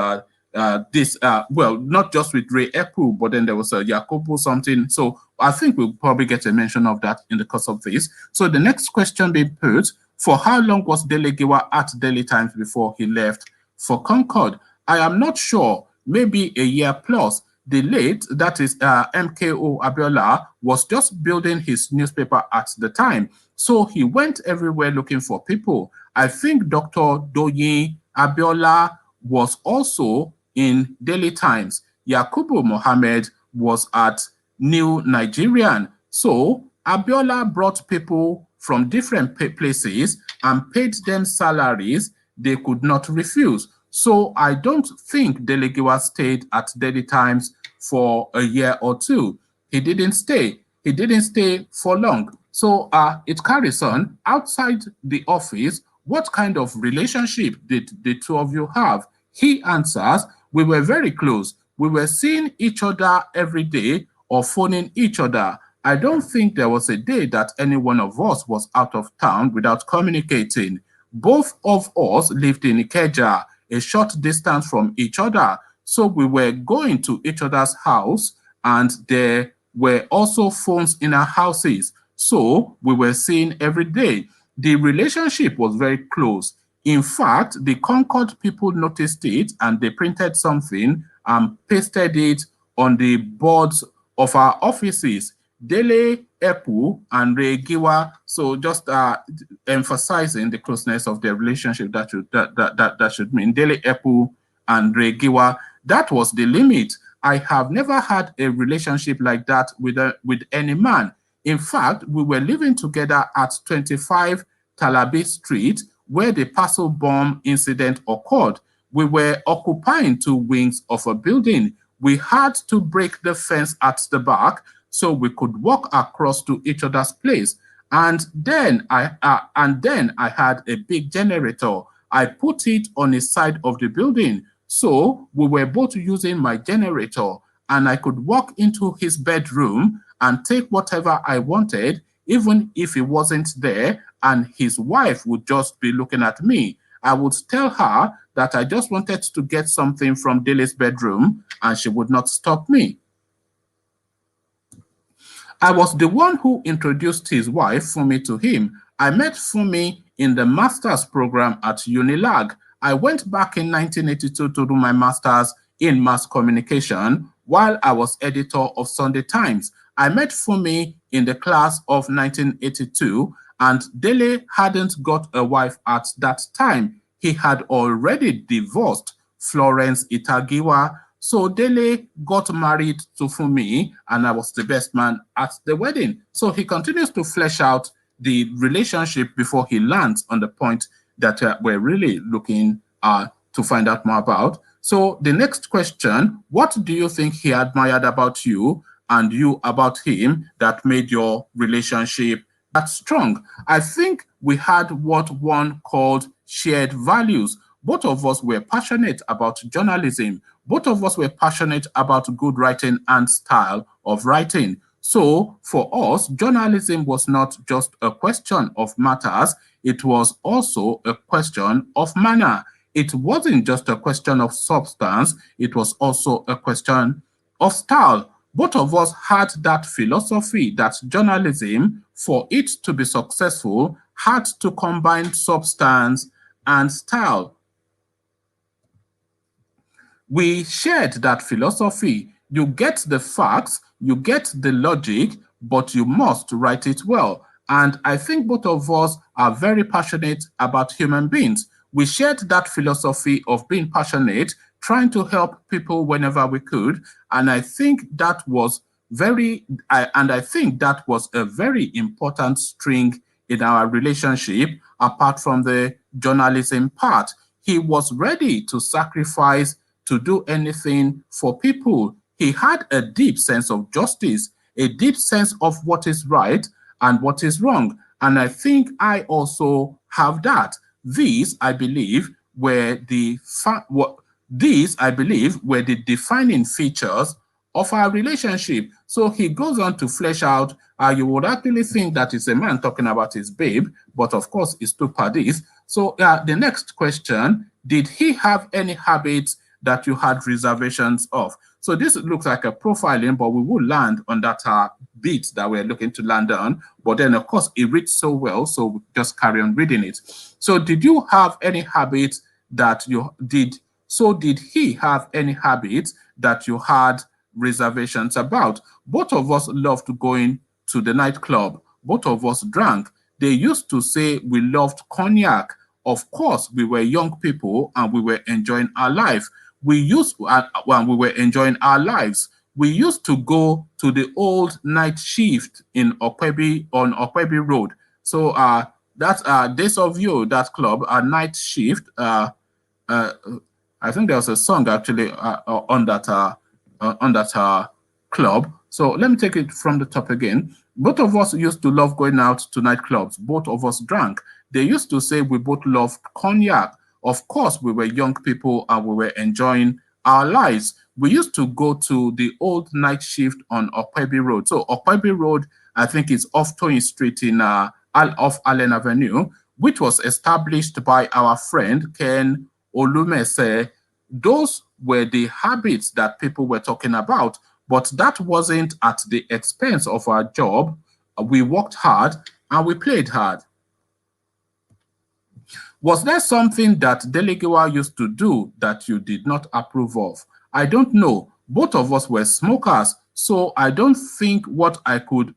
well, not just with Ray Ekpu, but then there was a Yakubu something. So I think we'll probably get a mention of that in the course of this. So the next question being put, for how long was Dele Giwa at Daily Times before he left for Concord? I am not sure, maybe a year plus. The late, that is MKO Abiola, was just building his newspaper at the time. So he went everywhere looking for people. I think Dr. Doyin Abiola was also in Daily Times. Yakubu Mohammed was at New Nigerian. So Abiola brought people from different places and paid them salaries they could not refuse. So I don't think Dele Giwa stayed at Daily Times for a year or two. He didn't stay. He didn't stay for long. So it carries on. Outside the office, what kind of relationship did the two of you have? He answers, we were very close. We were seeing each other every day or phoning each other. I don't think there was a day that any one of us was out of town without communicating. Both of us lived in Ikeja, a short distance from each other. So we were going to each other's house, and there were also phones in our houses. So we were seeing every day. The relationship was very close. In fact, the Concord people noticed it, and they printed something and pasted it on the boards of our offices, Dele, Ekpu, and Giwa. So just emphasizing the closeness of the relationship that should mean Dele, Ekpu, and Giwa. That was the limit. I have never had a relationship like that with any man. In fact, we were living together at 25 Talabi Street, where the parcel bomb incident occurred. We were occupying 2 wings of a building. We had to break the fence at the back so we could walk across to each other's place. And then I had a big generator. I put it on the side of the building. So we were both using my generator, and I could walk into his bedroom and take whatever I wanted, even if he wasn't there, and his wife would just be looking at me. I would tell her that I just wanted to get something from Dele's bedroom, and she would not stop me. I was the one who introduced his wife, Fumi, to him. I met Fumi in the master's program at Unilag. I went back in 1982 to do my master's in mass communication while I was editor of Sunday Times. I met Fumi in the class of 1982, and Dele hadn't got a wife at that time. He had already divorced Florence Itagiwa. So Dele got married to Fumi, and I was the best man at the wedding. So he continues to flesh out the relationship before he lands on the point that we're really looking to find out more about. So the next question, what do you think he admired about you and you about him that made your relationship that strong? I think we had what one called shared values. Both of us were passionate about journalism. Both of us were passionate about good writing and style of writing. So for us, journalism was not just a question of matters, it was also a question of manner. It wasn't just a question of substance, it was also a question of style. Both of us had that philosophy that journalism, for it to be successful, had to combine substance and style. We shared that philosophy. You get the facts, you get the logic, but you must write it well. And I think both of us are very passionate about human beings. We shared that philosophy of being passionate, trying to help people whenever we could. And I think that was a very important string in our relationship, apart from the journalism part. He was ready to sacrifice, to do anything for people. He had a deep sense of justice, a deep sense of what is right and what is wrong. And I think I also have that. These, I believe, were the defining features of our relationship. So he goes on to flesh out, you would actually think that it's a man talking about his babe, but of course it's two parties. So the next question, did he have any habits that you had reservations of? So this looks like a profiling, but we will land on that bit that we're looking to land on. But then, of course, it reads so well, so we just carry on reading it. So did you have any habits that you did? So did he have any habits that you had reservations about? Both of us loved going to the nightclub. Both of us drank. They used to say we loved cognac. Of course, we were young people and we were enjoying our life. When we were enjoying our lives, we used to go to the old night shift in Okwebi on Okwebi Road. So that's Days of You, that club, a night shift. I think there was a song actually on that club. So let me take it from the top again. Both of us used to love going out to nightclubs. Both of us drank. They used to say we both loved cognac. Of course, we were young people and we were enjoying our lives. We used to go to the old night shift on Okwebi Road. So Okwebi Road, I think, is off Toyin Street in off Allen Avenue, which was established by our friend Ken Olumese. Those were the habits that people were talking about, but that wasn't at the expense of our job. We worked hard and we played hard. Was there something that Dele Giwa used to do that you did not approve of? I don't know, Both of us were smokers, so I don't think what I could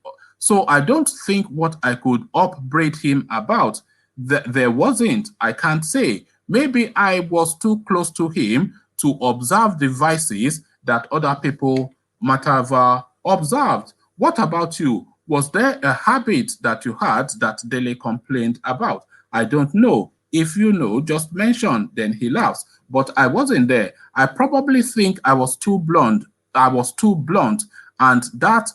upbraid him about. There wasn't, I can't say. Maybe I was too close to him to observe the vices that other people might have observed. What about you? Was there a habit that you had that Dele complained about? I don't know. If you know, just mention. Then he laughs. But I wasn't there. I probably think I was too blunt. And that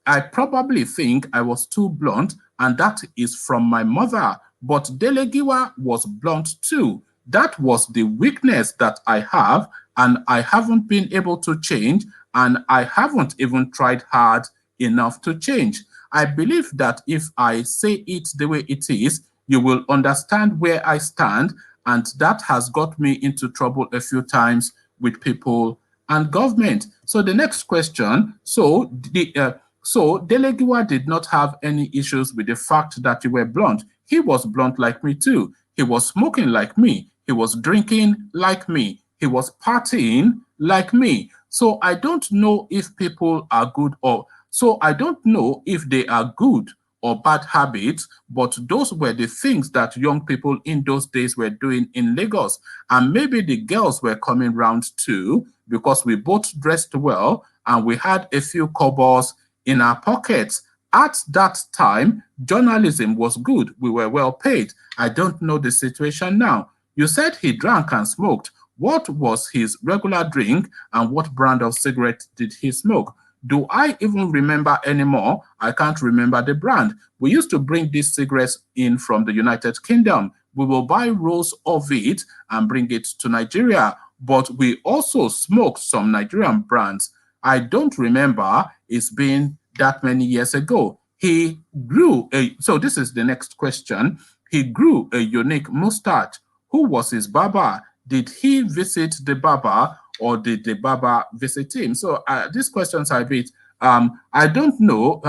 I probably think I was too blunt, and that is from my mother. But Dele Giwa was blunt too. That was the weakness that I have, and I haven't been able to change, and I haven't even tried hard enough to change. I believe that if I say it the way it is, you will understand where I stand, and that has got me into trouble a few times with people and government. So the next question, so Dele Giwa did not have any issues with the fact that you were blunt. He was blunt like me too. He was smoking like me. He was drinking like me. He was partying like me. So I don't know if people are good or so I don't know if they are good or bad habits, but those were the things that young people in those days were doing in Lagos. And maybe the girls were coming round too, because we both dressed well and we had a few cobbles in our pockets. At that time, journalism was good. We were well paid. I don't know the situation now. You said he drank and smoked. What was his regular drink and what brand of cigarette did he smoke? Do I even remember anymore? I can't remember the brand. We used to bring these cigarettes in from the United Kingdom. We will buy rolls of it and bring it to Nigeria. But we also smoked some Nigerian brands. I don't remember. It's been that many years ago. He grew so this is the next question. He grew a unique mustache. Who was his barber? Did he visit the barber or did the barber visit him? So these questions are a bit, I don't know.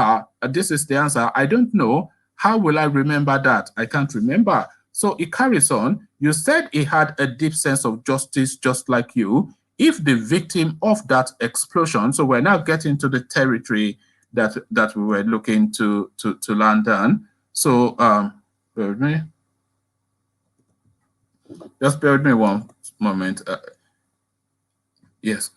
This is the answer. I don't know. How will I remember that? I can't remember. So it carries on. You said he had a deep sense of justice just like you. If the victim of that explosion, so we're now getting to the territory that we were looking to land on. So bear with me. Just bear with me one moment. Yes.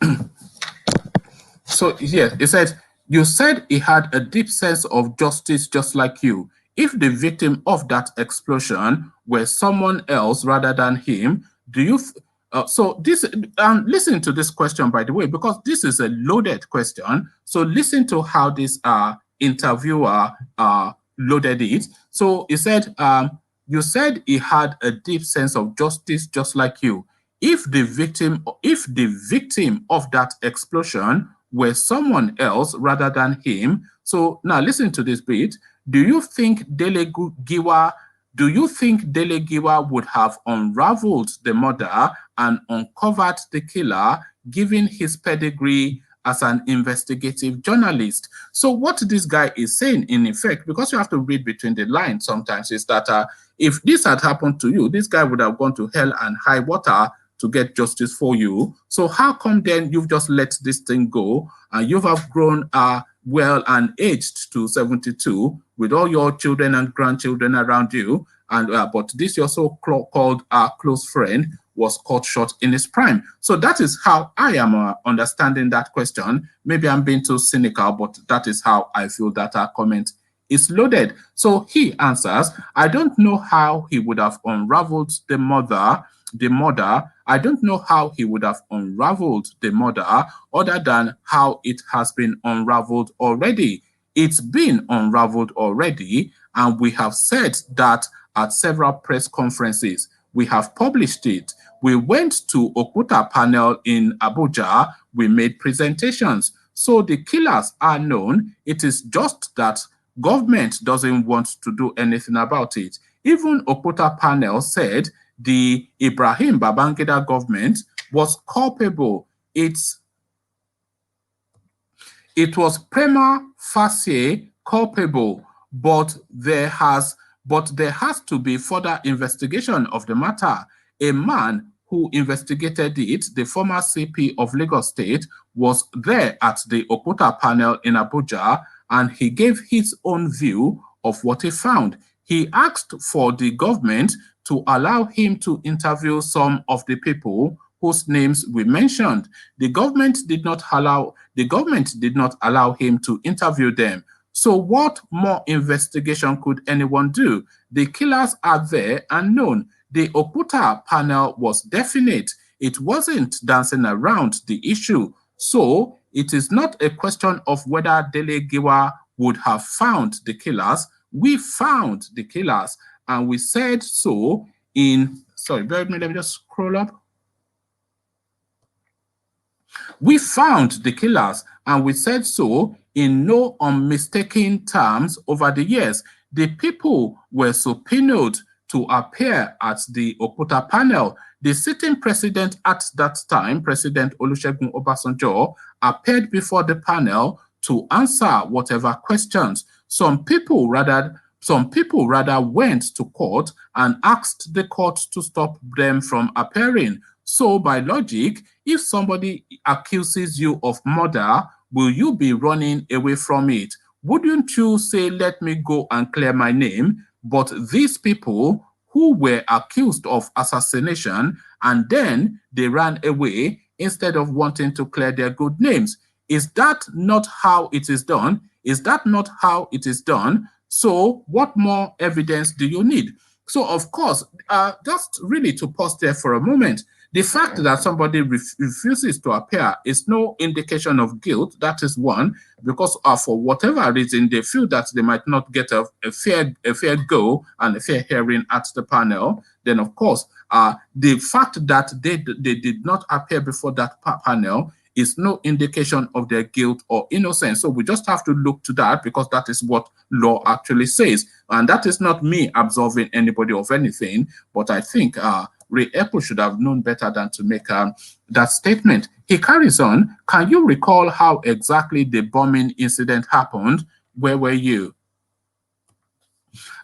So yes, it says, you said he had a deep sense of justice just like you. If the victim of that explosion were someone else rather than him, do you so this listen to this question, by the way, because this is a loaded question. So listen to how this interviewer loaded it. So he said, you said he had a deep sense of justice just like you. If the victim of that explosion were someone else rather than him. So now listen to this bit. Do you think Dele Giwa would have unraveled the murder and uncovered the killer, given his pedigree as an investigative journalist? So what this guy is saying, in effect, because you have to read between the lines sometimes, is that if this had happened to you, this guy would have gone to hell and high water to get justice for you. So how come then you've just let this thing go and you have grown well and aged to 72 with all your children and grandchildren around you, and but this your so-called close friend was cut short in his prime? So that is how I am understanding that question. Maybe I'm being too cynical, but that is how I feel that our comment is loaded. So he answers, I don't know how he would have unraveled the murder. I don't know how he would have unraveled the murder other than how it has been unraveled already. It's been unraveled already, and we have said that at several press conferences. We have published it. We went to Okuta panel in Abuja. We made presentations. So the killers are known. It is just that government doesn't want to do anything about it. Even Okuta panel said the Ibrahim Babangida government was culpable. It was prima facie culpable, but there has to be further investigation of the matter. A man who investigated it, the former CP of Lagos State, was there at the Okuta panel in Abuja, and he gave his own view of what he found. He asked for the government to allow him to interview some of the people whose names we mentioned. The government did not allow him to interview them. So what more investigation could anyone do? The killers are there and known. The Okuta panel was definite. It wasn't dancing around the issue. So it is not a question of whether Dele Giwa would have found the killers. We found the killers, and we said so in, sorry, let me just scroll up. We found the killers, and we said so in no unmistaken terms over the years. The people were subpoenaed to appear at the Okuta panel. The sitting president at that time, President Olusegun Obasanjo, appeared before the panel to answer whatever questions. Some people rather went to court and asked the court to stop them from appearing. So by logic, if somebody accuses you of murder, will you be running away from it? Wouldn't you say, let me go and clear my name? But these people who were accused of assassination, and then they ran away instead of wanting to clear their good names. Is that not how it is done? Is that not how it is done? So what more evidence do you need? So of course, just really to pause there for a moment, the fact that somebody refuses to appear is no indication of guilt. That is one, because for whatever reason, they feel that they might not get a fair go and a fair hearing at the panel. Then, of course, the fact that they did not appear before that panel is no indication of their guilt or innocence. So we just have to look to that, because that is what law actually says. And that is not me absolving anybody of anything, but I think Ray Ekpu should have known better than to make that statement. He carries on. Can you recall how exactly the bombing incident happened? Where were you?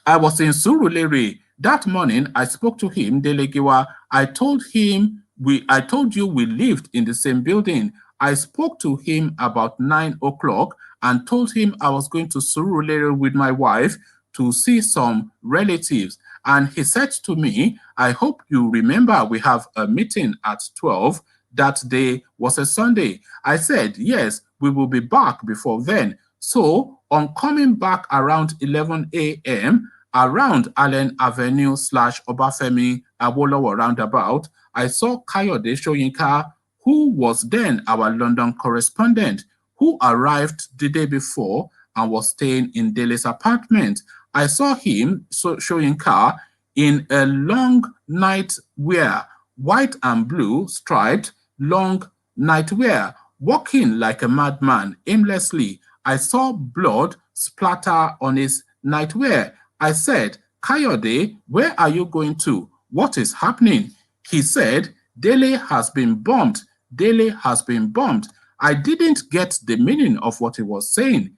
I was in Surulere. That morning, I spoke to him, Dele Giwa. I told you we lived in the same building. I spoke to him about 9 o'clock and told him I was going to Surulere with my wife to see some relatives. And he said to me, I hope you remember we have a meeting at 12. That day was a Sunday. I said, yes, we will be back before then. So on coming back around 11 a.m., around Allen Avenue / Obafemi Awolowo roundabout, I saw Kayode Soyinka, who was then our London correspondent, who arrived the day before and was staying in Dele's apartment. I saw him, Soyinka, in a long nightwear, white and blue striped long nightwear, walking like a madman aimlessly. I saw blood splatter on his nightwear. I said, Kayode, where are you going to? What is happening? He said, Dele has been bombed. Dele has been bombed. I didn't get the meaning of what he was saying.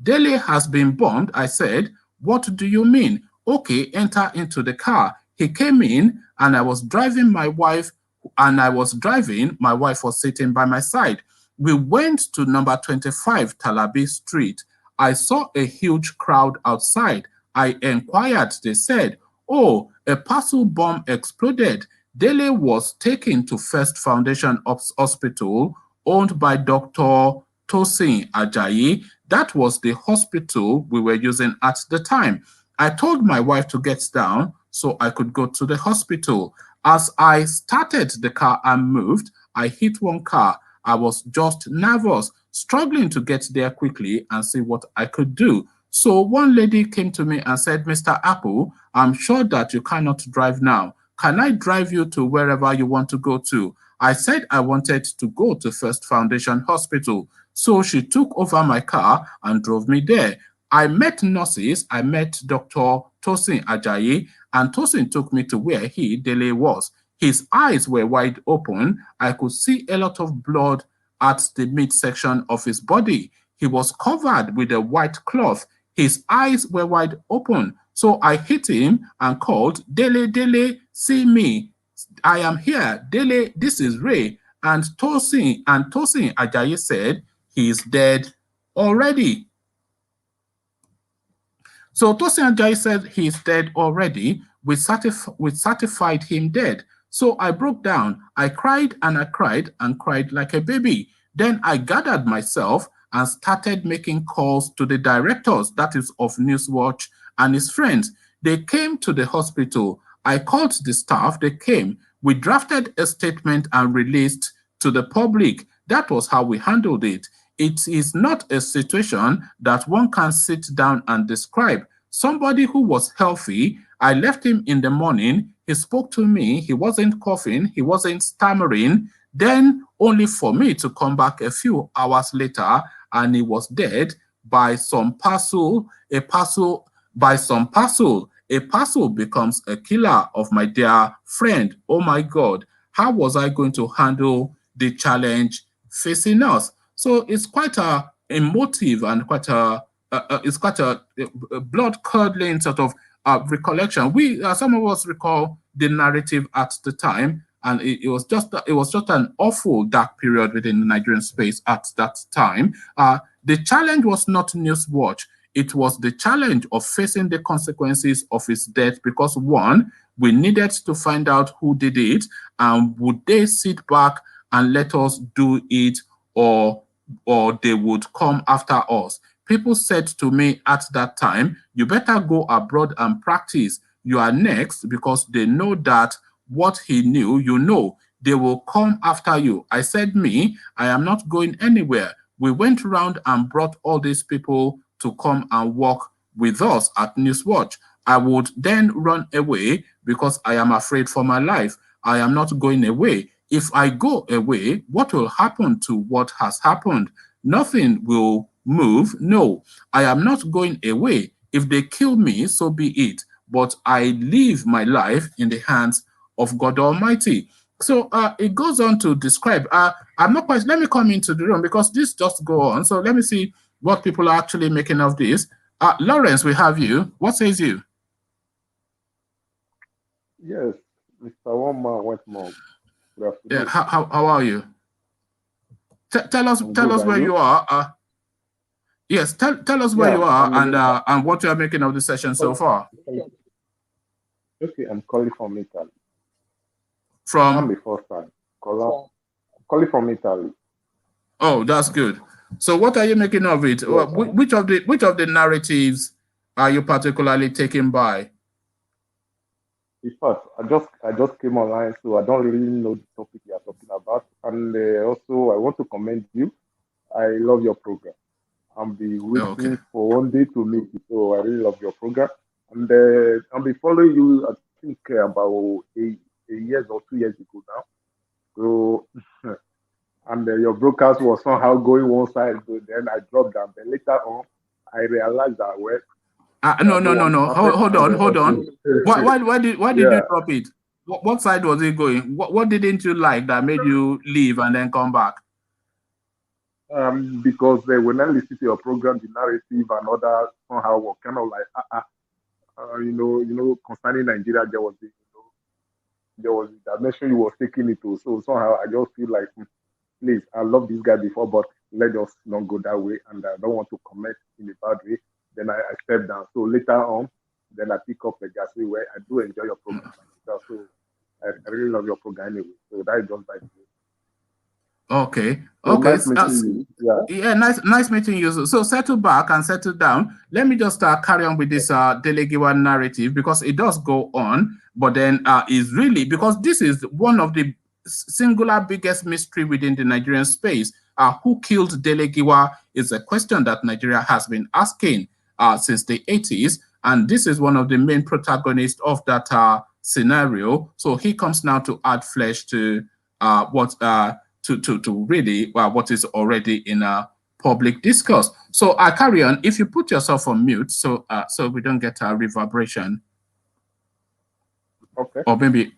Dele has been bombed. I said, what do you mean? Okay, enter into the car. He came in and I was driving my wife, my wife was sitting by my side. We went to number 25 Talabi Street. I saw a huge crowd outside. I inquired. They said, oh, a parcel bomb exploded. Dele was taken to First Foundation Hospital, owned by Dr. Tosin Ajayi. That was the hospital we were using at the time. I told my wife to get down so I could go to the hospital. As I started the car and moved, I hit one car. I was just nervous, struggling to get there quickly and see what I could do. So one lady came to me and said, Mr. Apple, I'm sure that you cannot drive now. Can I drive you to wherever you want to go to? I said I wanted to go to First Foundation Hospital. So she took over my car and drove me there. I met nurses. I met Dr. Tosin Ajayi, and Tosin took me to where Dele, was. His eyes were wide open. I could see a lot of blood at the midsection of his body. He was covered with a white cloth. His eyes were wide open. So I hit him and called, Dele, Dele, see me. I am here. Dele, this is Ray. And Tosin Ajayi said he is dead already. So Tosin Ajayi said he is dead already. We certified him dead. So I broke down. I cried and I cried and cried like a baby. Then I gathered myself and started making calls to the directors, that is of Newswatch, and his friends. They came to the hospital. I called the staff. They came. We drafted a statement and released to the public. That was how we handled it. It is not a situation that one can sit down and describe. Somebody who was healthy, I left him in the morning. He spoke to me. He wasn't coughing. He wasn't stammering. Then only for me to come back a few hours later and he was dead by some parcel. A parcel becomes a killer of my dear friend. Oh my God, how was I going to handle the challenge facing us? So it's quite a emotive and quite a blood-curdling sort of recollection. We some of us recall the narrative at the time, and it was just an awful dark period within the Nigerian space at that time. The challenge was not Newswatch. It was the challenge of facing the consequences of his death because, one, we needed to find out who did it, and would they sit back and let us do it, or they would come after us. People said to me at that time, you better go abroad and practice. You are next, because they know that what he knew, you know, they will come after you. I said, I am not going anywhere. We went around and brought all these people to come and work with us at Newswatch. I would then run away because I am afraid for my life. I am not going away. If I go away, what will happen to what has happened? Nothing will move. No, I am not going away. If they kill me, so be it. But I leave my life in the hands of God Almighty. So it goes on to describe. I'm not quite. Let me come into the room because this just go on. So let me see what people are actually making of this. Lawrence, we have you. What says you? Yes, Mr. Woma went more. Yeah, how are you? Tell us where you are. Yes, tell us where you are and what you are making of the session so far. Okay, I'm calling from Italy. From the first time. Calling from Italy. Oh, that's good. So what are you making of it? Yes, which of the narratives are you particularly taken by? In fact, I just came online, so I don't really know the topic you are talking about. And also, I want to commend you. I love your program. I'm be waiting for one day to meet you. So I really love your program. And I'll be following you, I think, about a year or 2 years ago now. So, and your broadcast was somehow going one side. So then I dropped down. But later on, I realized that, well, no. Hold on. Why did you drop it? What side was it going? What didn't you like that made you leave and then come back? Because when I listen to your program, the narrative and other somehow were kind of like, concerning Nigeria, there was the dimension you were taking it to. So somehow I just feel like, please, I love this guy before, but let us not go that way, and I don't want to comment in a bad way. Then I step down. So later on, then I pick up the gas where I do enjoy your program. So I really love your program anyway. So that is just like it. Okay. So okay. Nice meeting you. Yeah, nice meeting you. So settle back and settle down. Let me just carry on with this Dele Giwa narrative, because it does go on, but then is really, because this is one of the singular biggest mystery within the Nigerian space. Who killed Dele Giwa is a question that Nigeria has been asking since the 80s, and this is one of the main protagonists of that scenario. So he comes now to add flesh to to really what is already in a public discourse. So I carry on. If you put yourself on mute, so we don't get a reverberation. Okay. Or maybe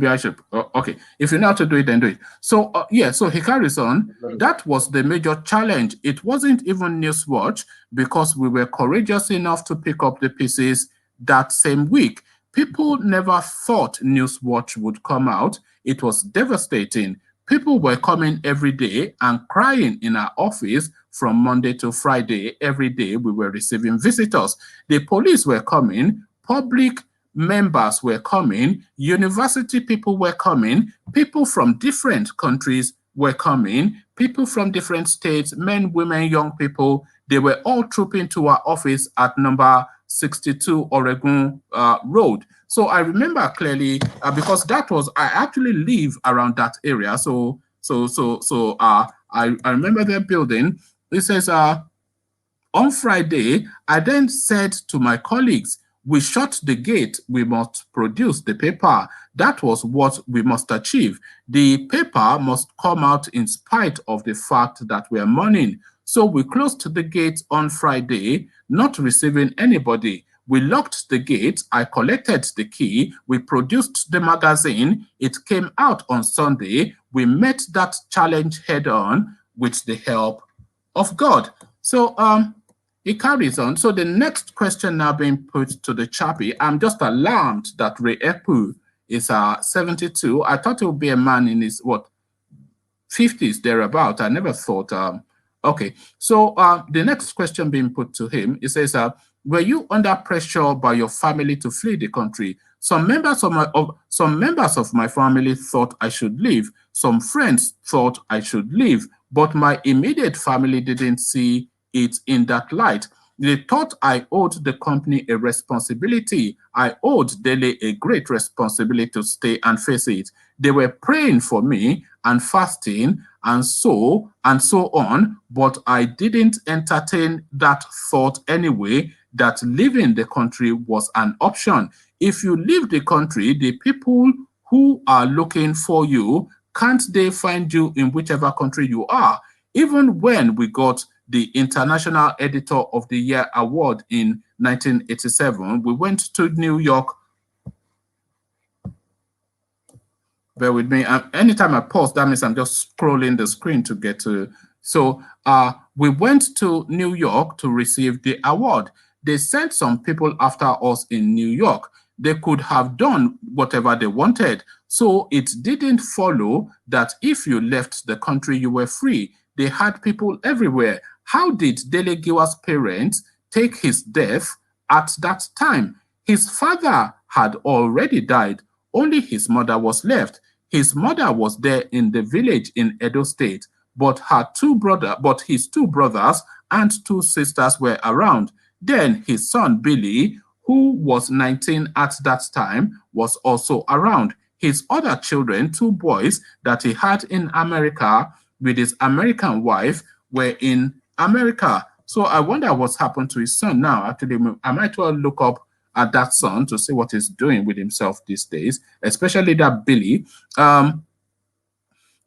I should. Okay, if you know how to do it, then do it. So so he carries on. That was the major challenge. It wasn't even Newswatch, because we were courageous enough to pick up the pieces that same week. People never thought Newswatch would come out. It was devastating. People were coming every day and crying in our office from Monday to Friday. Every day we were receiving visitors. The police were coming, public members were coming, university people were coming, people from different countries were coming, people from different states, men, women, young people. They were all trooping to our office at number 62 Oregon Road. So I remember clearly because that was, I actually live around that area. So I remember the building. It says, on Friday, I then said to my colleagues, we shut the gate, we must produce the paper. That was what we must achieve. The paper must come out in spite of the fact that we are mourning. So we closed the gate on Friday, not receiving anybody. We locked the gate, I collected the key, we produced the magazine, it came out on Sunday. We met that challenge head on with the help of God. So it carries on. So the next question now being put to the chappie, I'm just alarmed that Ray Ekpu is 72. I thought it would be a man in his, 50s, thereabout. I never thought, okay. So the next question being put to him, it says, were you under pressure by your family to flee the country? Some members of my family thought I should leave. Some friends thought I should leave, but my immediate family didn't see it in that light. They thought I owed the company a responsibility. I owed Dele a great responsibility to stay and face it. They were praying for me and fasting and so on, but I didn't entertain that thought anyway, that leaving the country was an option. If you leave the country, the people who are looking for you, can't they find you in whichever country you are? Even when we got the International Editor of the Year award in 1987, we went to New York. Bear with me. Anytime I pause, that means I'm just scrolling the screen to get to. So we went to New York to receive the award. They sent some people after us in New York. They could have done whatever they wanted. So it didn't follow that if you left the country, you were free. They had people everywhere. How did Dele Giwa's parents take his death at that time? His father had already died. Only his mother was left. His mother was there in the village in Edo State, but his two brothers and two sisters were around. Then his son Billy, who was 19 at that time, was also around. His other children, two boys that he had in America with his American wife, were in America. So I wonder what's happened to his son now. Actually, I might well look up at that son to see what he's doing with himself these days, especially that Billy. The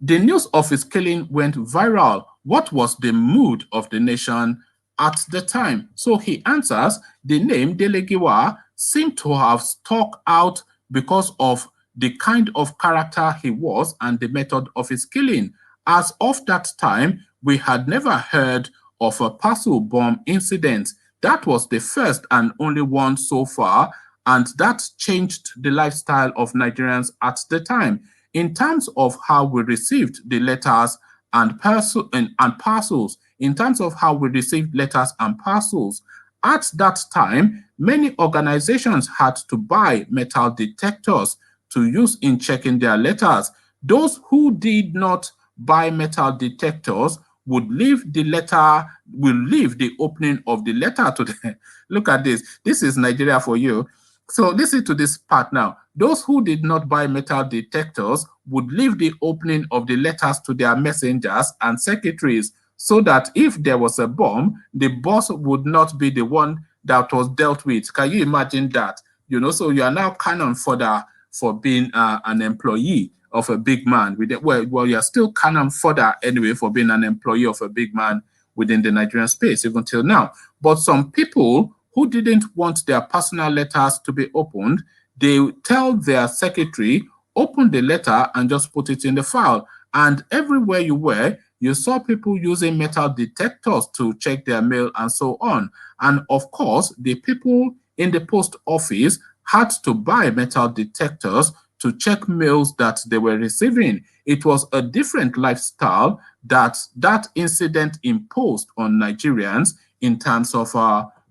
news of his killing went viral. What was the mood of the nation at the time? So he answers, the name Dele Giwa seemed to have stuck out because of the kind of character he was and the method of his killing. As of that time, we had never heard of a parcel bomb incident. That was the first and only one so far, and that changed the lifestyle of Nigerians at the time. In terms of how we received the letters and parcels, in terms of how we received letters and parcels, at that time, many organizations had to buy metal detectors to use in checking their letters. Those who did not buy metal detectors would leave the opening of the letter to them. Look at this. This is Nigeria for you. So listen to this part now. Those who did not buy metal detectors would leave the opening of the letters to their messengers and secretaries, so that if there was a bomb, the boss would not be the one that was dealt with. Can you imagine that? You know, so you are now cannon fodder for being an employee of a big man. Well, you're still cannon fodder anyway for being an employee of a big man within the Nigerian space, even till now. But some people who didn't want their personal letters to be opened, they tell their secretary, open the letter and just put it in the file. And everywhere you were, you saw people using metal detectors to check their mail and so on. And of course, the people in the post office had to buy metal detectors to check mails that they were receiving. It was a different lifestyle that incident imposed on Nigerians in terms of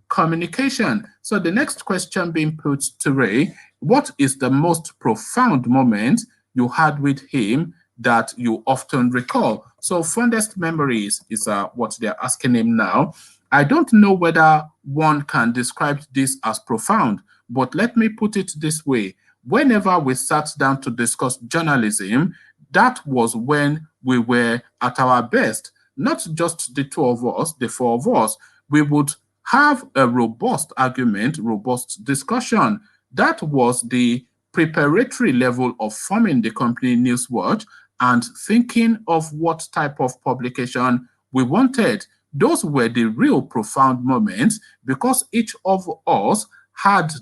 communication. So the next question being put to Ray, what is the most profound moment you had with him that you often recall? So fondest memories is what they're asking him now. I don't know whether one can describe this as profound, but let me put it this way. Whenever we sat down to discuss journalism, that was when we were at our best. Not just the two of us, the four of us. We would have a robust argument, robust discussion. That was the preparatory level of forming the company Newswatch and thinking of what type of publication we wanted. Those were the real profound moments because each of us had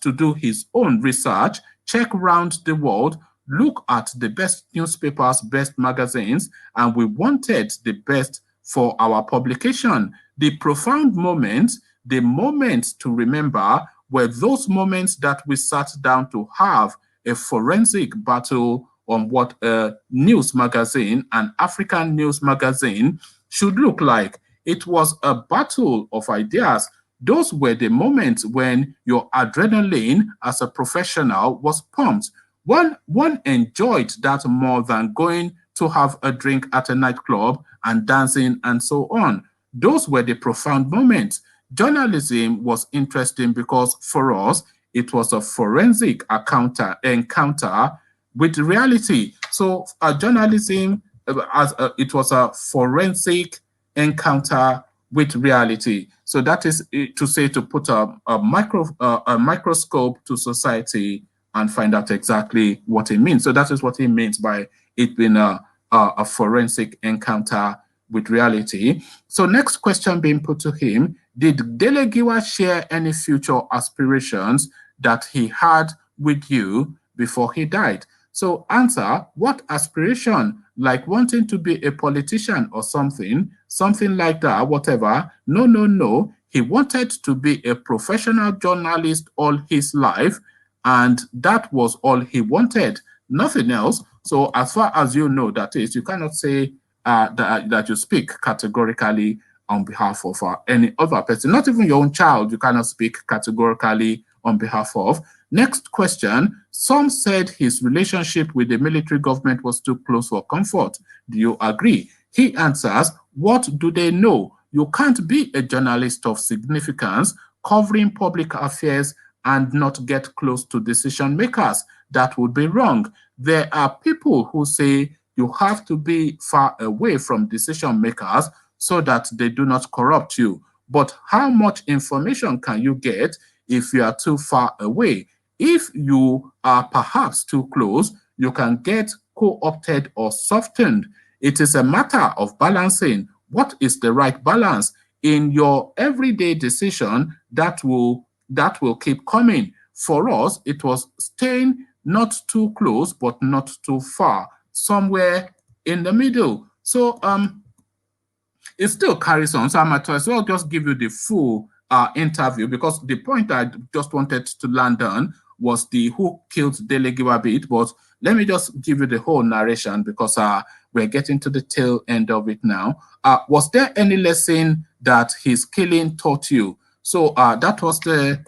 to do his own research, check around the world, look at the best newspapers, best magazines, and we wanted the best for our publication. The profound moments, the moments to remember, were those moments that we sat down to have a forensic battle on what a news magazine, an African news magazine, should look like. It was a battle of ideas. Those were the moments when your adrenaline as a professional was pumped. One enjoyed that more than going to have a drink at a nightclub and dancing and so on. Those were the profound moments. Journalism was interesting because for us, it was a forensic encounter with reality. So journalism, it was a forensic encounter with reality. So that is to say, to put a microscope to society and find out exactly what it means. So that is what he means by it being a forensic encounter with reality. So next question being put to him, did Dele Giwa share any future aspirations that he had with you before he died? So answer, what aspiration? Like wanting to be a politician or something like that, whatever. No. He wanted to be a professional journalist all his life, and that was all he wanted, nothing else. So as far as you know, that is, you cannot say that you speak categorically on behalf of any other person, not even your own child, you cannot speak categorically on behalf of. Next question, some said his relationship with the military government was too close for comfort. Do you agree? He answers, what do they know? You can't be a journalist of significance covering public affairs and not get close to decision makers. That would be wrong. There are people who say you have to be far away from decision makers so that they do not corrupt you. But how much information can you get if you are too far away? If you are perhaps too close, you can get co-opted or softened. It is a matter of balancing. What is the right balance? In your everyday decision, that will keep coming. For us, it was staying not too close, but not too far, somewhere in the middle. So it still carries on. So I might as well just give you the full interview, because the point I just wanted to land on was the who killed Dele Giwa bit, but let me just give you the whole narration because we're getting to the tail end of it now. Was there any lesson that his killing taught you? So that was the,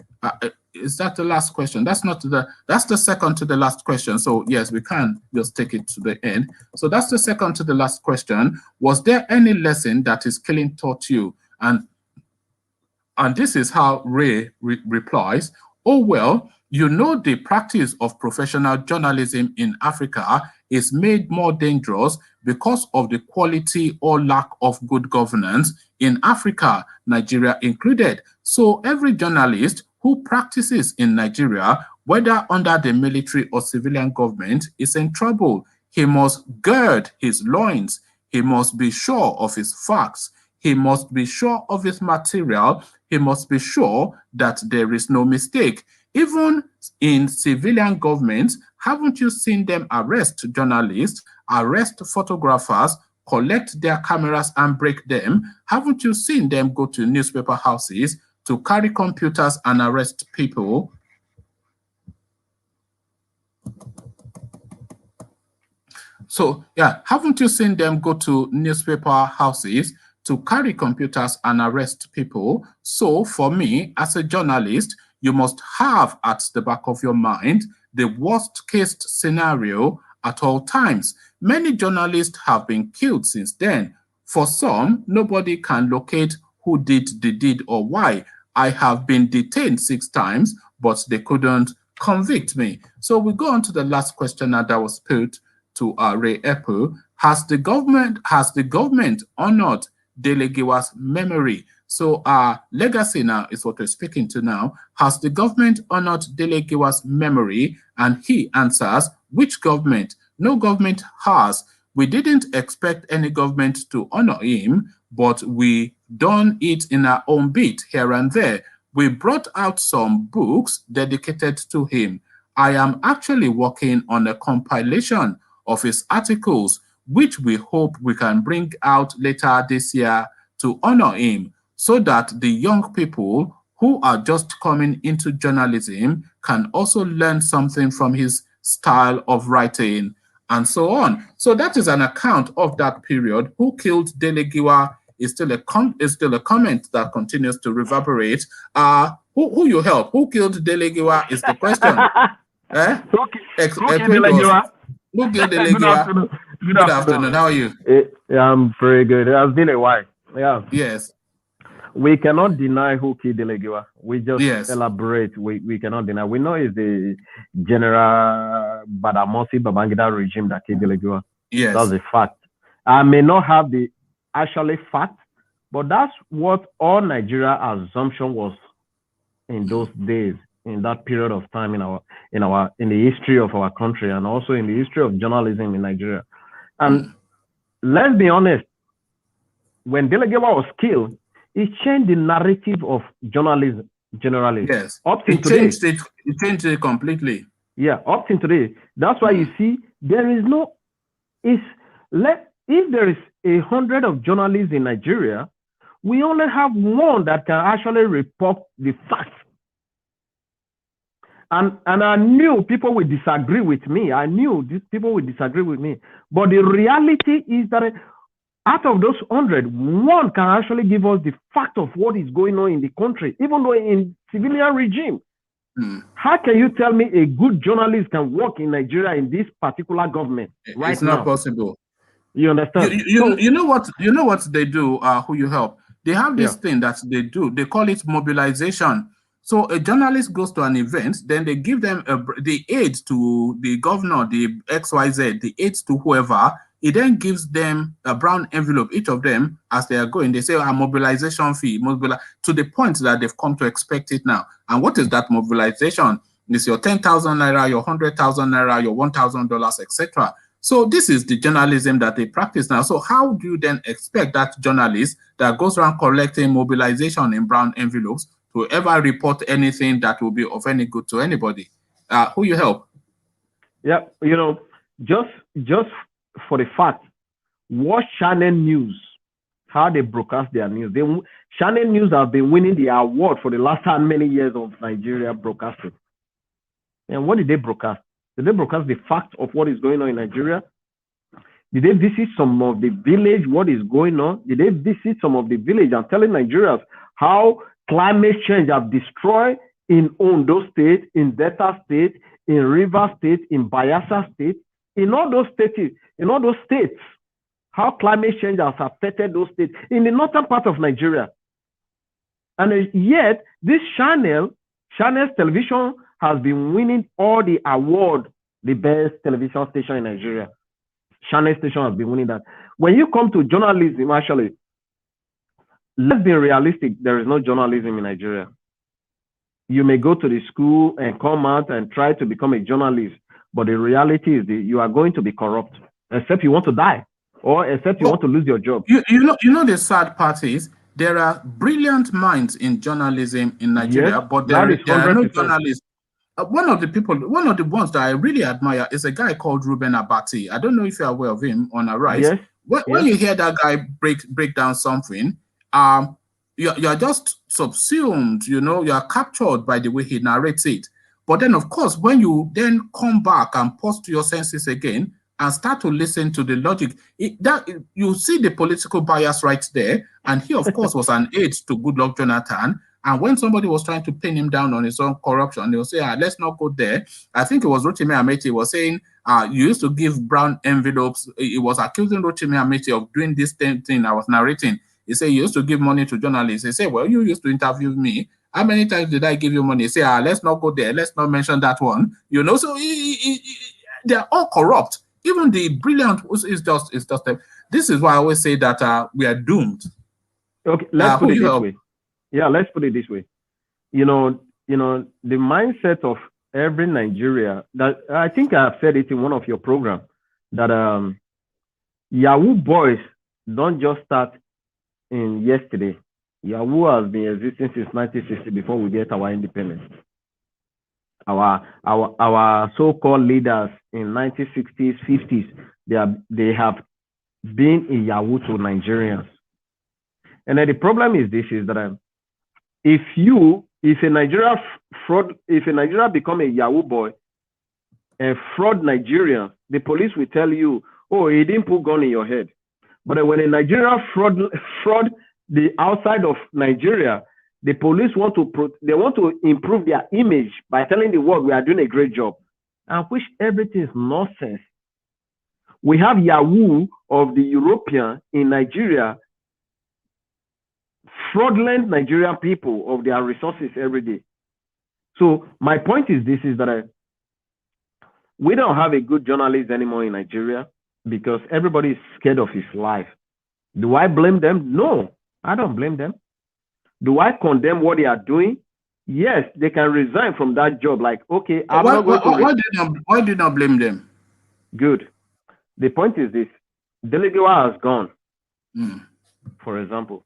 is that the last question? That's the second to the last question. So yes, we can just take it to the end. So that's the second to the last question. Was there any lesson that his killing taught you? And this is how Ray replies, oh, well, you know, the practice of professional journalism in Africa is made more dangerous because of the quality or lack of good governance in Africa, Nigeria included. So every journalist who practices in Nigeria, whether under the military or civilian government, is in trouble. He must gird his loins. He must be sure of his facts. He must be sure of his material. He must be sure that there is no mistake. Even in civilian governments, haven't you seen them arrest journalists, arrest photographers, collect their cameras and break them? Haven't you seen them go to newspaper houses to carry computers and arrest people. So, yeah, haven't you seen them go to newspaper houses to carry computers and arrest people? So, for me, as a journalist, you must have at the back of your mind the worst case scenario at all times. Many journalists have been killed since then. For some, nobody can locate who did the deed or why. I have been detained 6 times, but they couldn't convict me. So we go on to the last question that was put to Ray Ekpu. Has the government honored Dele Giwa's memory? So our legacy now is what we're speaking to now. Has the government honored Dele Giwa's memory? And he answers, which government? No government has. We didn't expect any government to honor him, but we done it in our own bit here and there. We brought out some books dedicated to him. I am actually working on a compilation of his articles, which we hope we can bring out later this year to honor him, so that the young people who are just coming into journalism can also learn something from his style of writing and so on. So that is an account of that period. Who killed Dele Giwa is still a comment that continues to reverberate. Who you help? Who killed Dele Giwa is the question. Who killed Dele Giwa? Who killed Dele Giwa? Good afternoon. How are you? Yeah, I'm very good. It has been a while. Yeah. Yes. We cannot deny who killed Dele Giwa. We just elaborate. We cannot deny. We know it's the General Badamosi Babangida regime that killed Dele Giwa. Yes. That's a fact. I may not have the actual fact, but that's what all Nigeria assumption was in those days, in that period of time in the history of our country, and also in the history of journalism in Nigeria. And let's be honest, when Dele Giwa was killed, it changed the narrative of journalism generally. Yes, it changed it completely. Yeah, up to today. That's why you see there is no. If there is 100 of journalists in Nigeria, we only have one that can actually report the facts. And I knew people would disagree with me. I knew these people would disagree with me. But the reality is that out of those 100, one can actually give us the fact of what is going on in the country, even though in civilian regime. How can you tell me a good journalist can work in Nigeria in this particular government right It's not now? possible. You understand? You know what they do, who you help? They have this thing that they do. They call it mobilization. So a journalist goes to an event, then they give them the aid to the governor, the XYZ, the aid to whoever. It then gives them a brown envelope, each of them, as they are going. They say a mobilization fee, to the point that they've come to expect it now. And what is that mobilization? It's your 10,000 naira, your 100,000 naira, your $1,000, etc. So this is the journalism that they practice now. So how do you then expect that journalist that goes around collecting mobilization in brown envelopes to ever report anything that will be of any good to anybody? Who you help? Yeah, just for the fact, watch Channel News, how they broadcast their news. Channel News have been winning the award for the last how many years of Nigeria broadcasting. And what did they broadcast? Did they broadcast the fact of what is going on in Nigeria? Did they visit some of the village, what is going on? Did they visit some of the village and telling Nigerians how climate change have destroyed in Ondo State, in Delta State, in River State, in Bayelsa State, in all those states, how climate change has affected those states in the northern part of Nigeria? And yet, this Channel's television has been winning all the award, the best television station in Nigeria. Channel station has been winning that. When you come to journalism, actually, let's be realistic, there is no journalism in Nigeria. You may go to the school and come out and try to become a journalist, but the reality is that you are going to be corrupt, except you want to die, or except you want to lose your job. You know the sad part is there are brilliant minds in journalism in Nigeria, but there are no journalists. One of the ones that I really admire is a guy called Ruben Abati. I don't know if you're aware of him on Arise. Yes. When you hear that guy break down something, you're just subsumed, you know, you are captured by the way he narrates it. But then, of course, when you then come back and pause to your senses again and start to listen to the logic, you see the political bias right there. And he, of course, was an aide to Goodluck Jonathan. And when somebody was trying to pin him down on his own corruption, they'll say, let's not go there. I think it was Rotimi Amechi was saying, you used to give brown envelopes. He was accusing Rotimi Amechi of doing this thing I was narrating. He said, you used to give money to journalists. He said, well, you used to interview me. How many times did I give you money? He said, let's not go there. Let's not mention that one. You know, so they're all corrupt. Even the brilliant is just this is why I always say that we are doomed. Okay, let's put it this way. Yeah, let's put it this way. You know, the mindset of every Nigeria, that I think I've said it in one of your programs, that Yahoo boys don't just start in yesterday. Yahoo has been existing since 1960, before we get our independence. Our so-called leaders in 1960s, 50s, they have been a Yahoo to Nigerians. And then the problem is this: is that if a Nigeria become a Yahoo boy and fraud Nigerians, the police will tell you, oh, he didn't put gun in your head. But when a Nigerian fraud the outside of Nigeria, the police want to improve their image by telling the world we are doing a great job, and which everything is nonsense. We have Yahoo of the European in Nigeria, fraudulent Nigerian people of their resources every day. So my point is this: is that we don't have a good journalist anymore in Nigeria because everybody is scared of his life. Do I blame them? No, I don't blame them. Do I condemn what they are doing? Yes, they can resign from that job. Like, okay, why do you not blame them? Good. The point is this: Dele Giwa has gone. For example,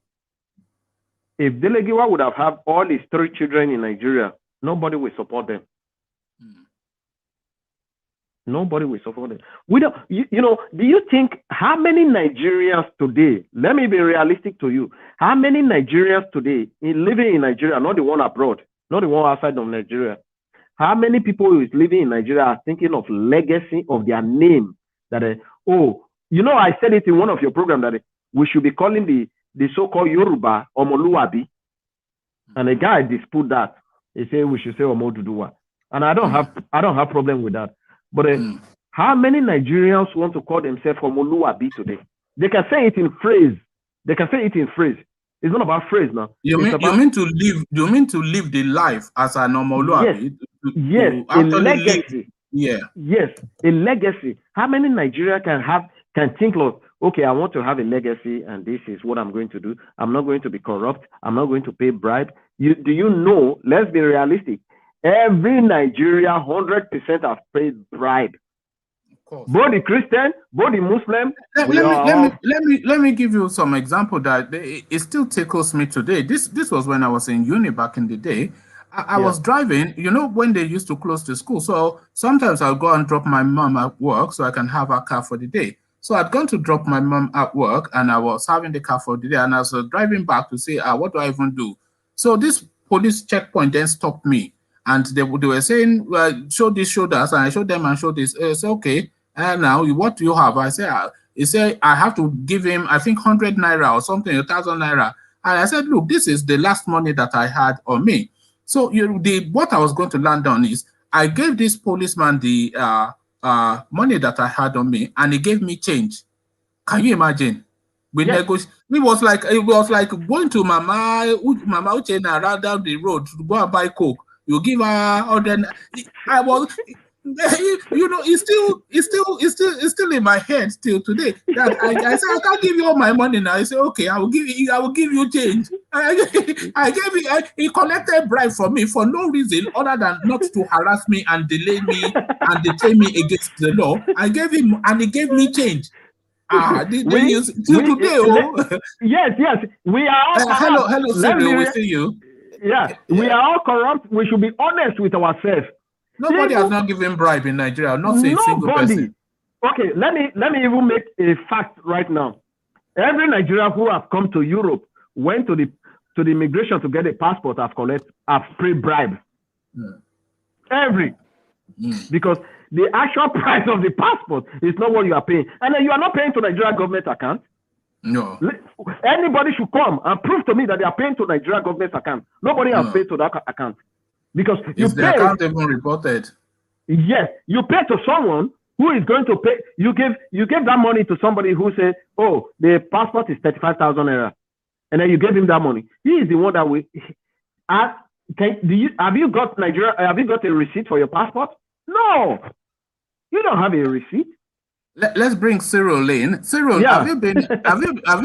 if Dele Giwa would have had all his 3 children in Nigeria, nobody will support them. Nobody will support them. We don't, you know, do you think how many Nigerians today, let me be realistic to you, how many Nigerians today living in Nigeria, not the one abroad, not the one outside of Nigeria, how many people who is living in Nigeria are thinking of legacy of their name? That, oh, you know, I said it in one of your programs that we should be calling the so-called Yoruba Omoluabi. And a guy dispute that. He said we should say Omoduduwa. And I don't have problem with that. But how many Nigerians want to call themselves Omoluabi today? They can say it in phrase. They can say it in phrase. It's not about phrase now. You mean to live the life as an Omoluabi? Yes, a legacy. Yeah. Yes, a legacy. How many Nigerians can think of, okay, I want to have a legacy and this is what I'm going to do. I'm not going to be corrupt. I'm not going to pay bribe. Do you know, let's be realistic. Every Nigeria, 100% have paid bribe. Of course. Both the Christian, both the Muslim. Let me give you some example that it still tickles me today. This was when I was in uni back in the day. I was driving, you know, when they used to close the school. So sometimes I'll go and drop my mom at work so I can have a car for the day. So I'd gone to drop my mom at work and I was having the car for the day and I was driving back to say, what do I even do? So this police checkpoint then stopped me and they were saying, well, show this, show that. And I showed them and showed this. I said, okay, now what do you have? I said, he said, I have to give him, I think 100 naira or something, 1,000 naira. And I said, look, this is the last money that I had on me. So what I was going to land on is I gave this policeman the money that I had on me, and he gave me change. Can you imagine? We negotiated. It was like going to Mama Uchena around down the road to go and buy Coke. You give her 100. I was, you know, it's still in my head still today. That I said I can't give you all my money now. I said okay, I will give you change. He collected bribe from me for no reason other than not to harass me and delay me and detain me against the law. I gave him and he gave me change. Yes, we are all hello, Cyril, we see you. Yeah, we are all corrupt. We should be honest with ourselves. Nobody has not given bribe in Nigeria. Not saying single person. Okay, let me even make a fact right now. Every Nigerian who have come to Europe went to the to the immigration to get a passport have paid bribe. Because the actual price of the passport is not what you are paying. And then you are not paying to Nigeria government account. No. Anybody should come and prove to me that they are paying to Nigeria government account. Nobody has paid to that account. Because you is the account even reported? Yes, you pay to someone who is going to pay. You give that money to somebody who says, "Oh, the passport is 35,000 naira," and then you give him that money. He is the one that will. Have you got Nigeria? Have you got a receipt for your passport? No, you don't have a receipt. Let's bring Cyril in. Cyril, Yeah. have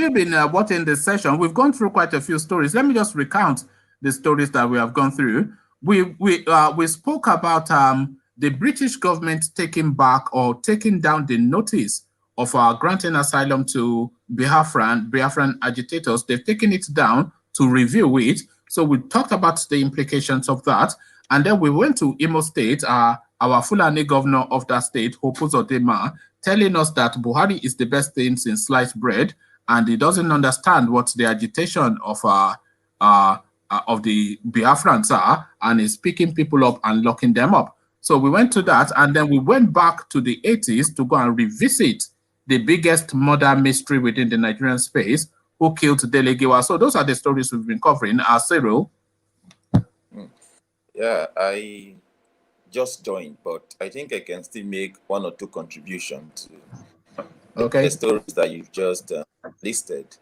you been watching this session? We've gone through quite a few stories. Let me just recount the stories that we have gone through. We spoke about the British government taking back or taking down the notice of granting asylum to Biafran agitators. They've taken it down to review it. So we talked about the implications of that. And then we went to Imo State, our Fulani governor of that state, Ekpu, telling us that Buhari is the best thing since sliced bread, and he doesn't understand what the agitation of the Biafrans are, and is picking people up and locking them up. So we went to that, and then we went back to the 80s to go and revisit the biggest murder mystery within the Nigerian space, who killed Dele Giwa. So those are the stories we've been covering. Cyril. Yeah, I just joined, but I think I can still make one or two contributions to the stories that you've just listed.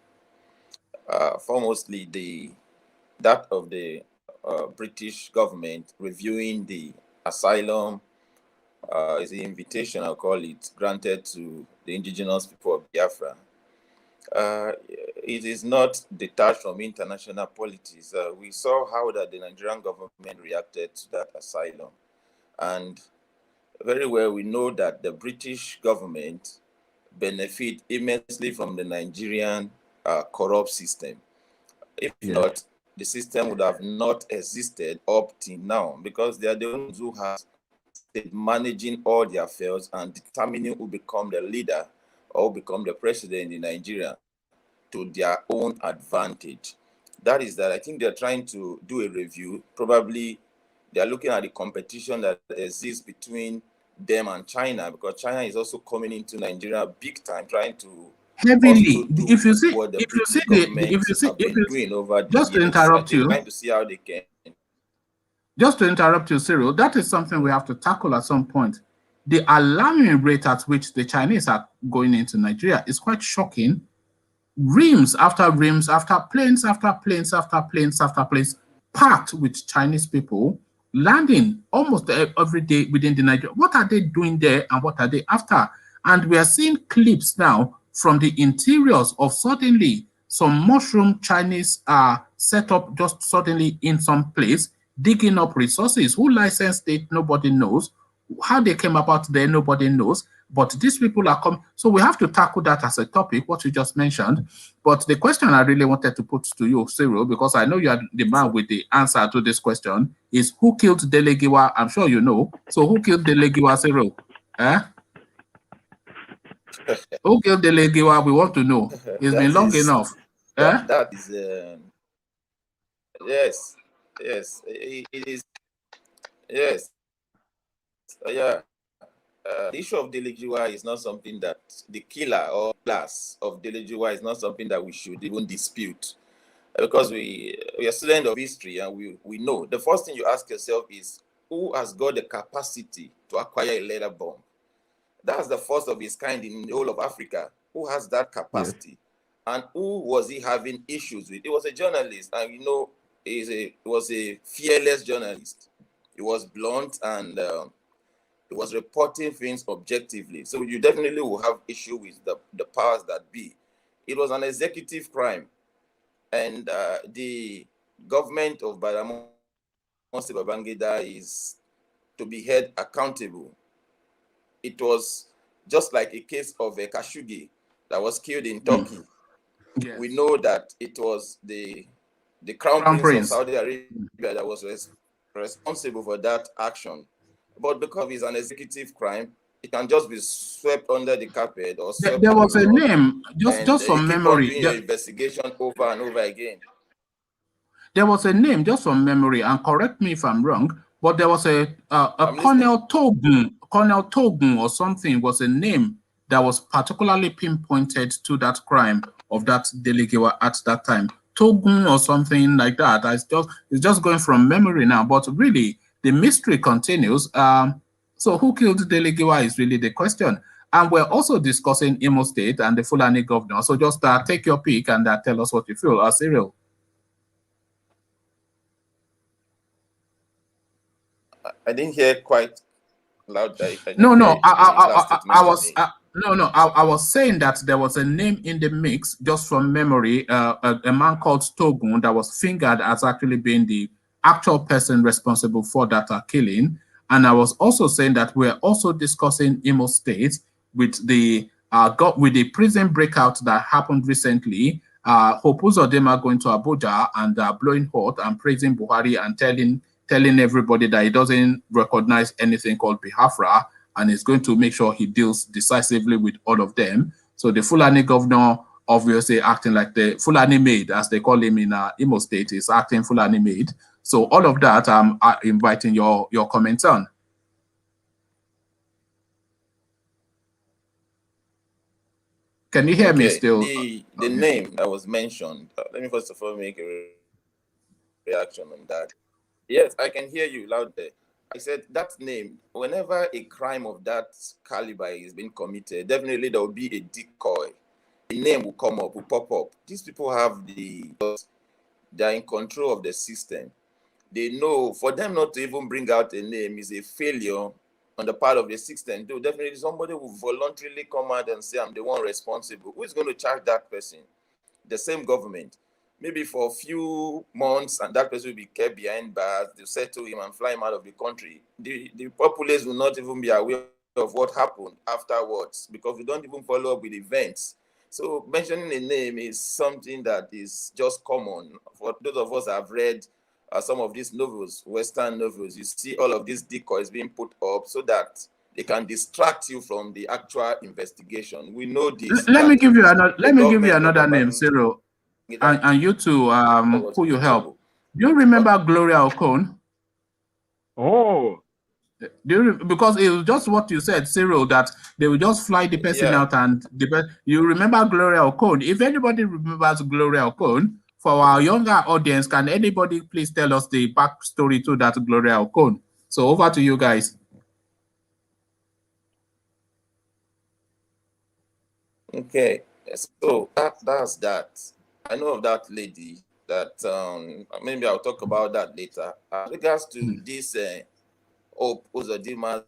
Foremostly, that of the British government reviewing the asylum is the invitation, I'll call it, granted to the indigenous people of Biafra. It is not detached from international politics. We saw how that the Nigerian government reacted to that asylum. And very well, we know that the British government benefit immensely from the Nigerian corrupt system. If not, the system would have not existed up till now, because they are the ones who have managing all their affairs and determining who become the leader or become the president in Nigeria to their own advantage. That is that I think they're trying to do a review. Probably they're looking at the competition that exists between them and China, because China is also coming into Nigeria big time, trying to heavily. If you see, just to interrupt you, trying to see how they can. Just to interrupt you, Cyril, that is something we have to tackle at some point. The alarming rate at which the Chinese are going into Nigeria is quite shocking. Reams after reams, after planes, after planes, after planes, after planes, packed with Chinese people, landing almost every day within the Nigeria. What are they doing there and what are they after? And we are seeing clips now from the interiors of suddenly some mushroom Chinese set up just suddenly in some place, digging up resources. Who licensed it? Nobody knows. How they came about there, nobody knows. But these people are coming. So we have to tackle that as a topic, what you just mentioned. But the question I really wanted to put to you, Cyril, because I know you are the man with the answer to this question, is who killed Dele Giwa? I'm sure you know. So who killed Dele Giwa, Cyril? Who killed Dele Giwa? We want to know. It's been long enough. That is, yes, it is, yes, yeah. The issue of Dele Giwa is not something that the killer or class of Dele Giwa is not something that we should even dispute, because we are students of history and we know. The first thing you ask yourself is, who has got the capacity to acquire a leather bomb? That's the first of its kind in the whole of Africa. Who has that capacity? Yes. And who was he having issues with? He was a journalist, and you know, he was a fearless journalist. He was blunt and he was reporting things objectively. So you definitely will have issue with the powers that be. It was an executive crime, and the government of Badamon Babangida is to be held accountable. It was just like a case of a Khashoggi that was killed in Turkey. Yes. We know that it was the crown prince of Saudi Arabia that was responsible for that action. But because it's an executive crime, it can just be swept under the carpet or swept. There was a name, just from memory. Doing investigation over and over again. there was a name, just from memory, and correct me if I'm wrong, but there was a Colonel Togun or something was a name that was particularly pinpointed to that crime of that Dele Giwa at that time. Togun or something like that. It's just going from memory now, but really the mystery continues. So who killed Dele Giwa is really the question. And we're also discussing Imo State and the Fulani governor. So just take your pick and tell us what you feel. Cyril. I didn't hear quite loud. I was saying that there was a name in the mix just from memory, a man called Togun that was fingered as actually being the actual person responsible for that killing. And I was also saying that we're also discussing Imo State with the prison breakout that happened recently. Hope Uzodinma going to Abuja and blowing hot and praising Buhari and telling everybody that he doesn't recognize anything called Biafra, and is going to make sure he deals decisively with all of them. So the Fulani governor, obviously acting like the Fulani maid, as they call him in Imo State, is acting Fulani maid. So all of that, I'm inviting your comments on. Can you hear me still? The name that was mentioned, let me first of all make a reaction on that. Yes, I can hear you loud there. I said that name, whenever a crime of that caliber is being committed, definitely there will be a decoy. A name will come up, will pop up. These people they're in control of the system. They know for them not to even bring out a name is a failure on the part of the system. Though definitely somebody will voluntarily come out and say, I'm the one responsible. Who is going to charge that person? The same government. Maybe for a few months, and that person will be kept behind bars. They'll settle him and fly him out of the country. The populace will not even be aware of what happened afterwards because we don't even follow up with events. So mentioning a name is something that is just common. For those of us that have read some of these novels, Western novels, you see all of these decoys being put up so that they can distract you from the actual investigation. We know this. Let me give you another name, Cyril. And you two, who you help. Do you remember Gloria Okon? Oh. Because it was just what you said, Cyril, that they will just fly the person out and you remember Gloria Okon. If anybody remembers Gloria Okon, for our younger audience, can anybody please tell us the backstory to that Gloria Okon? So over to you guys. Okay, so that's that. I know of that lady that maybe I'll talk about that later. As regards to this Uzodinma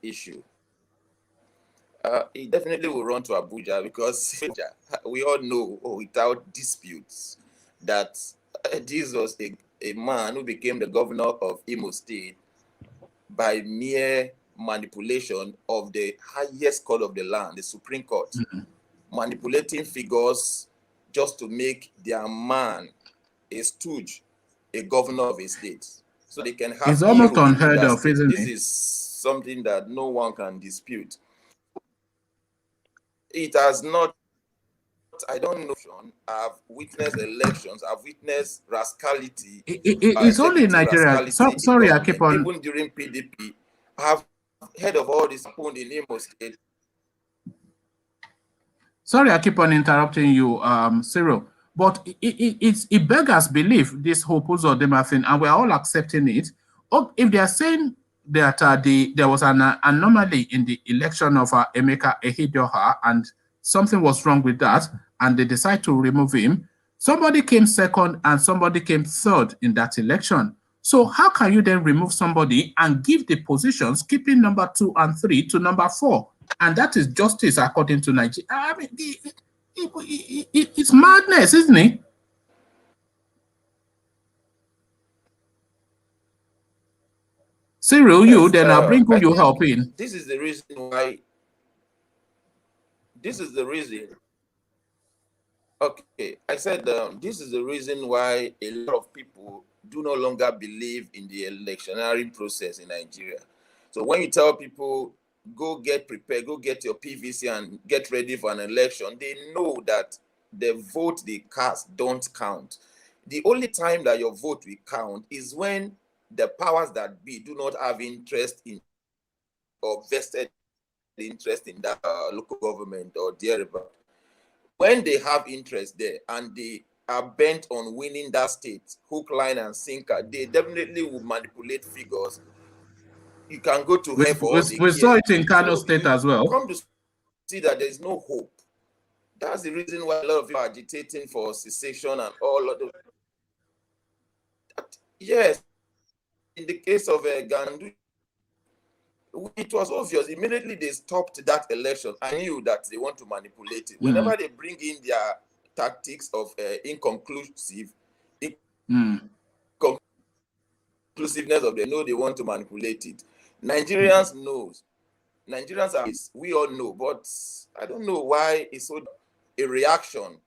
issue, he definitely will run to Abuja because we all know without disputes that this was a man who became the governor of Imo State by mere manipulation of the highest court of the land, the Supreme Court. Manipulating figures just to make their man a stooge, a governor of a state. So they can have it's almost unheard of, isn't it? This is something that no one can dispute. It has not, I don't know, I've witnessed elections, I've witnessed rascality. It's only in Nigeria. Sorry, I keep on. Even during PDP, I've heard of all this happened in Imo State. Sorry, I keep on interrupting you, Cyril. But it beggars belief, this whole Uzodinma thing, and we're all accepting it. If they are saying that there was an anomaly in the election of Emeka Ehidioha and something was wrong with that, and they decide to remove him, somebody came second and somebody came third in that election. So how can you then remove somebody and give the positions, keeping number 2 and 3 to number 4? And that is justice according to Nigeria. I mean, it's madness, isn't it? Cyril, yes, then I'll bring who you help in. This is the reason why. This is the reason. Okay, I said this is the reason why a lot of people do no longer believe in the electionary process in Nigeria. So when you tell people, go get prepared, go get your PVC and get ready for an election, they know that the vote they cast don't count. The only time that your vote will count is when the powers that be do not have interest in or vested interest in that local government or thereabout. When they have interest there and they are bent on winning that state, hook, line, and sinker, they definitely will manipulate figures. You can go to hell for all they we saw care. it in Kano State as well. Come to see that there is no hope. That's the reason why a lot of people are agitating for secession and all of those. Yes, in the case of Gandu, it was obvious. Immediately they stopped that election. I knew that they want to manipulate it. Whenever they bring in their tactics of inconclusiveness of they know they want to manipulate it. Nigerians knows. Nigerians are, we all know, but I don't know why it's so a reaction.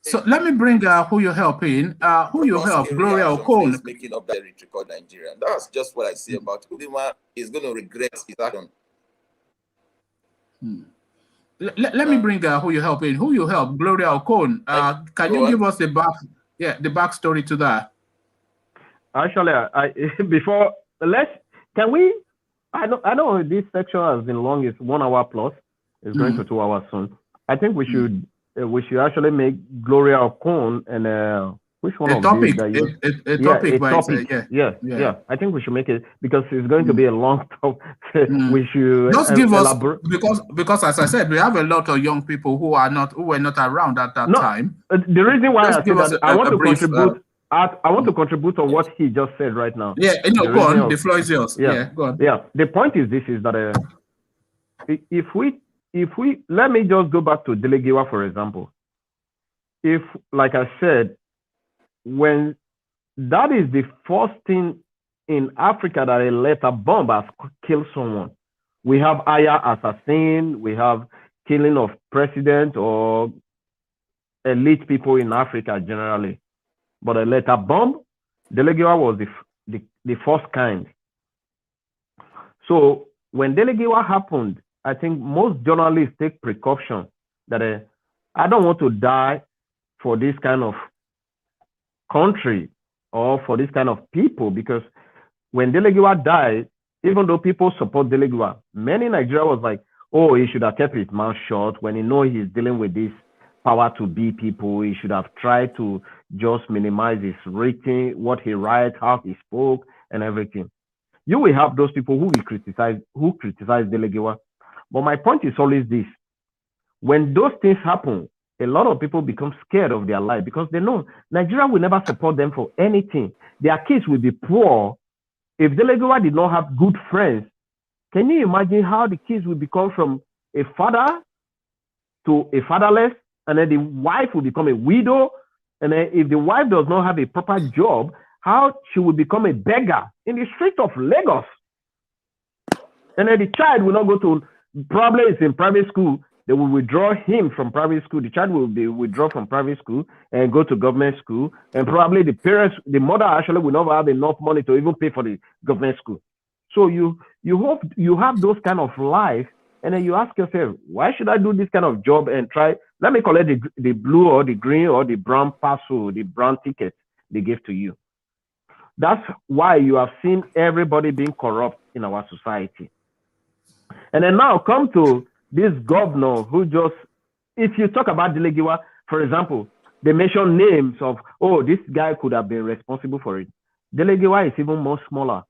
So let me bring who you help in. Who you help? Gloria Okon. Making up that record Nigeria. That's just what I say about Uzodinma. Is going to regret his action. Let me bring who you help in. Who you help? Gloria Okon. Can you give us the backstory to that? Actually, I know this section has been long. It's 1 hour plus. It's going to 2 hours soon. I think we should actually make Gloria Okon and which one of topic, these? A topic. Yeah. I think we should make it because it's going to be a long talk. We should just give us because as I said, we have a lot of young people who were not around at that time. The reason why I say that I want to contribute. I want to contribute on what he just said right now. Yeah, go on. The floor is yours. Yeah, go on. Yeah, the point is this: is that if we let me just go back to Dele Giwa, for example. If, like I said, when that is the first thing in Africa that a letter bomb has killed someone, we have Aya assassin, we have killing of president or elite people in Africa generally. But a letter bomb, Dele Giwa was the first kind. So when Dele Giwa happened, I think most journalists take precaution that I don't want to die for this kind of country or for this kind of people, because when Dele Giwa died, even though people support Dele Giwa, many in Nigeria was like, oh, he should have kept his mouth shut. When he know he's dealing with this power to be people, he should have tried to just minimize his rating, what he writes, how he spoke, and everything. You will have those people who will criticize Dele Giwa. But my point is always this: when those things happen, a lot of people become scared of their life because they know Nigeria will never support them for anything. Their kids will be poor. If Dele Giwa did not have good friends, can you imagine how the kids will become from a father to a fatherless, and then the wife will become a widow, and then if the wife does not have a proper job, how she will become a beggar in the streets of Lagos? And then the child will not go to, probably it's in private school, they will withdraw him from private school. The child will be withdrawn from private school and go to government school. And probably the parents, the mother actually will not have enough money to even pay for the government school. So you have those kind of life, and then you ask yourself, why should I do this kind of job and try, let me collect the blue or the green or the brown parcel, the brown ticket they give to you. That's why you have seen everybody being corrupt in our society. And then now come to this governor who just, if you talk about Dele Giwa, for example, they mention names of, oh, this guy could have been responsible for it. Dele Giwa is even more smaller.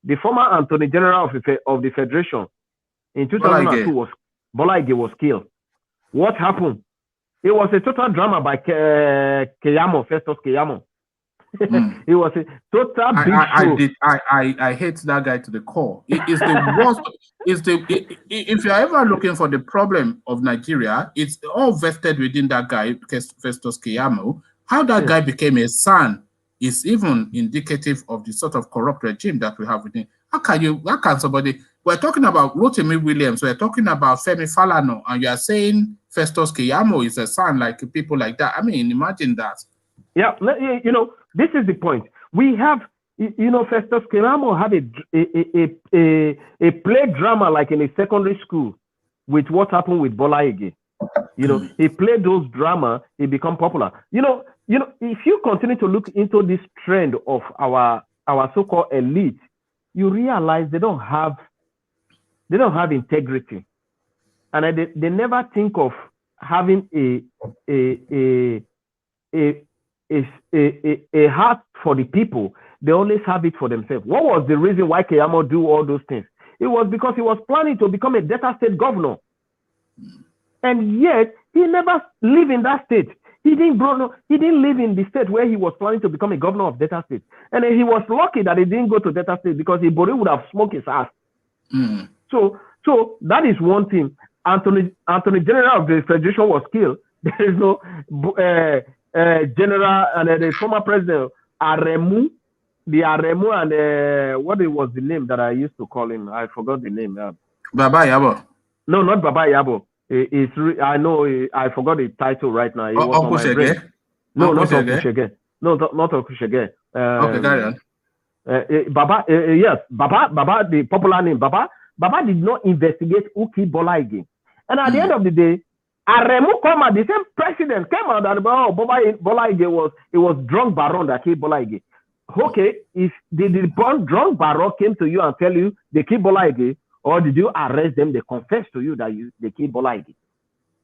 The former Attorney General of the Federation in 2002 Bola Ige was killed. What happened? It was a total drama by Keyamo, Festus Keyamo. It was a total big show. I hate that guy to the core. It is the worst. If you're ever looking for the problem of Nigeria, it's all vested within that guy, Festus Keyamo. How that guy became a son is even indicative of the sort of corrupt regime that we have within. How can somebody, we're talking about Rotimi Williams, we're talking about Femi Falana, and you are saying Festus Keyamo is a son, like people like that. I mean, imagine that. Yeah, you know, this is the point. We have, you know, Festus Keyamo had a play drama like in a secondary school. with what happened with Bola Ige. You know, he played those drama, he become popular. You know, if you continue to look into this trend of our so-called elite, you realize they don't have integrity, and they never think of having a heart for the people. They always have it for themselves. What was the reason why Keyamo do all those things? It was because he was planning to become a Delta State governor, and yet he never lived in that state. He didn't live in the state where he was planning to become a governor of Delta State. And then he was lucky that he didn't go to Delta State, because Ibori would have smoked his ass. So that is one thing. Anthony General of the Federation was killed. There is no general, and the former president Aremu, and what was the name that I used to call him? I forgot the name. Baba Yabo. No, not Baba Yabo. I know. I forgot the title right now. It was on my brain. No, not Uncle Shege. No, not Uncle Shege. Okay, carry on. Baba, yes, Baba, the popular name, Baba did not investigate who killed Bola Ige. And at the end of the day, Aremu Koma, the same president, came out that Bola Ige was drunk baron that killed Bola Ige. Okay, if the drunk baron came to you and tell you they killed Bola Ige, or did you arrest them? They confess to you that they killed Bola Ige.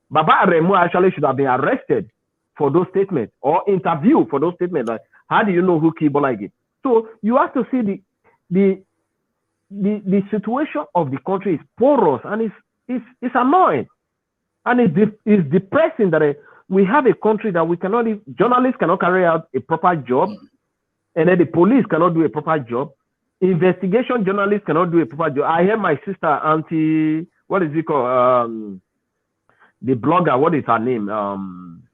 Baba Aremu actually should have been arrested for those statements, or interviewed for those statements. Like, how do you know who killed Bola Ige? So you have to see the situation of the country is porous, and it's annoying, and it's depressing that we have a country that we cannot, journalists cannot carry out a proper job, and then the police cannot do a proper job. Investigation journalists cannot do a proper job. I hear my sister, what is it called? The blogger, what is her name?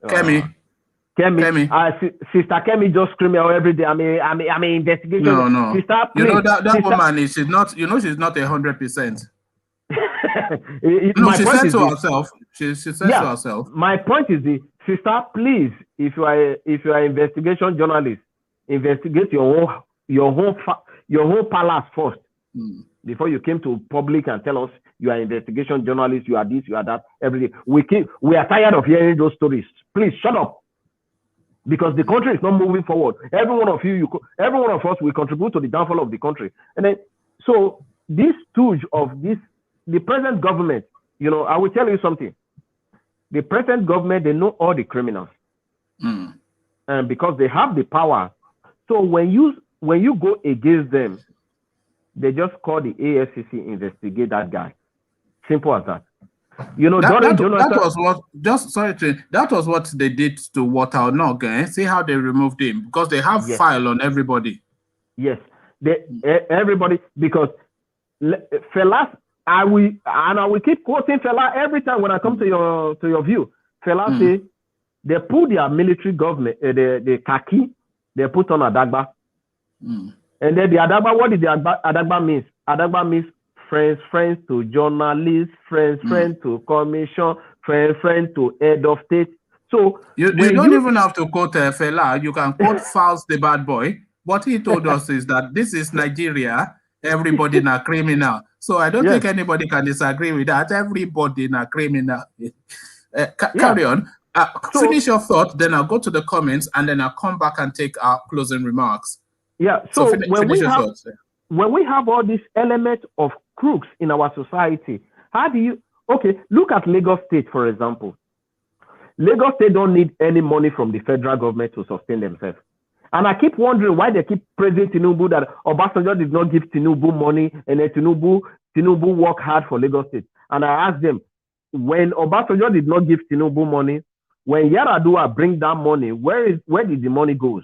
Kemi. Sister Kemi just screaming out every day. I'm an investigation. No. Sister, please, you know that woman is she's not 100%. No, she said to herself. She said to herself. My point is sister, please, if you are an investigation journalist, investigate your own palace first before you came to public and tell us you are investigation journalist, you are this, you are that, every day. We are tired of hearing those stories. Please shut up, because the country is not moving forward. Every one of us will contribute to the downfall of the country. And then, so this stooge of the present government, I will tell you something. The present government, they know all the criminals, and because they have the power. So when you go against them, they just call the AFCC, investigate that guy. Simple as that. That was what they did to Walter Onoga. See how they removed him, because they have file on everybody. Yes, everybody, because Fela, I will keep quoting Fela every time when I come to your view. Fela say they put their military government, the khaki, they put on Adagba. And then the Adagba, what did the Adagba mean? Adagba means friends to journalists, friends to commission, friends to head of state. So you don't even have to quote Fela. You can quote Faust the bad boy. What he told us is that this is Nigeria. Everybody na criminal. So I don't think anybody can disagree with that. Everybody na criminal. Carry on. Finish your thought, then I'll go to the comments, and then I'll come back and take our closing remarks. Yeah. So when we have all these elements of crooks in our society, how do you? Okay, look at Lagos State, for example. Lagos State don't need any money from the federal government to sustain themselves. And I keep wondering why they keep praising Tinubu, that Obasanjo did not give Tinubu money, and then Tinubu worked hard for Lagos State. And I asked them, when Obasanjo did not give Tinubu money, when Yaradua bring that money, where did the money go?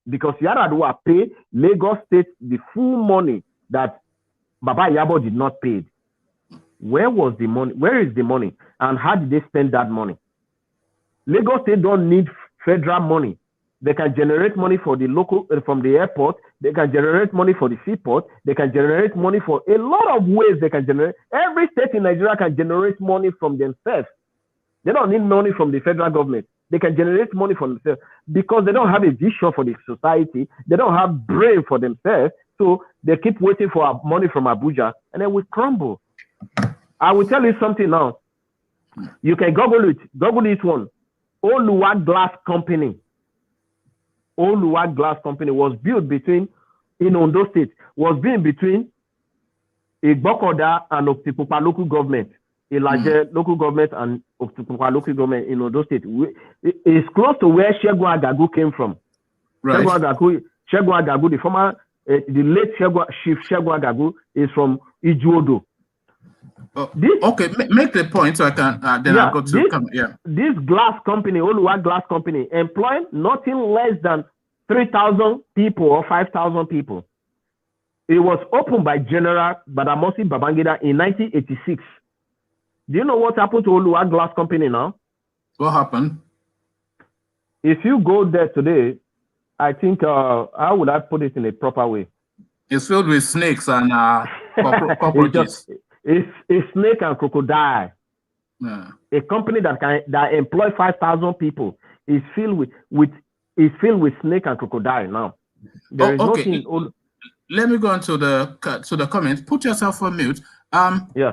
Because Yaradua paid Lagos State the full money that Baba Yabo did not pay. Where was the money? Where is the money? And how did they spend that money? Lagos State don't need federal money. They can generate money for the local, from the airport. They can generate money for the seaport. They can generate money for a lot of ways. They can generate. Every state in Nigeria can generate money from themselves. They don't need money from the federal government. They can generate money for themselves because they don't have a vision for the society. They don't have brain for themselves. So they keep waiting for money from Abuja, and then we crumble. I will tell you something now. You can Google it. Google this one. Oluwa Glass Company. Oluwa Glass Company was built in Ondo State, was built between Igbokoda and Okitipupa local government, Ilaje local government and Okitipupa local government in Ondo State. It's close to where Segun Agagu came from. Right. Segun Agagu, the former, the late Chief Segun Agagu is from Ijuodo. Okay, make the point so I can then I'll go to This glass company, Oluwa Glass Company, employed nothing less than 3,000 people or 5,000 people. It was opened by General Badamasi Babangida in 1986. Do you know what happened to Oluwa Glass Company now? What happened? If you go there today, I think, how would I put it in a proper way? It's filled with snakes and cockroaches. It's a snake and crocodile. Yeah. A company that employ 5,000 people is filled with snake and crocodile now. There is nothing. Let me go on to the comments. Put yourself on mute.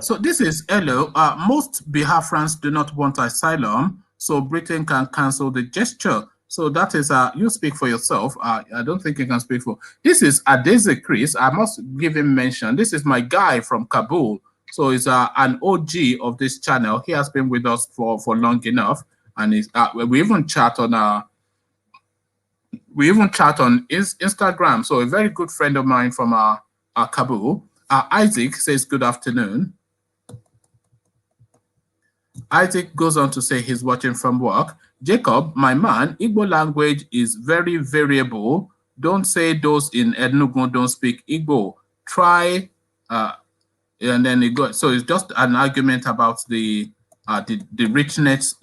So this is Elo. Most Biafrans do not want asylum, so Britain can cancel the gesture. So that is you speak for yourself. I don't think you can speak for. This is Adeze Chris. I must give him mention. This is my guy from Kabul. So he's an OG of this channel. He has been with us for long enough, and we even chat on Instagram. So a very good friend of mine from Kabul. Isaac says good afternoon. Isaac goes on to say he's watching from work. Jacob, my man, Igbo language is very variable. Don't say those in Enugu don't speak Igbo. Try, and then it goes. So it's just an argument about the richness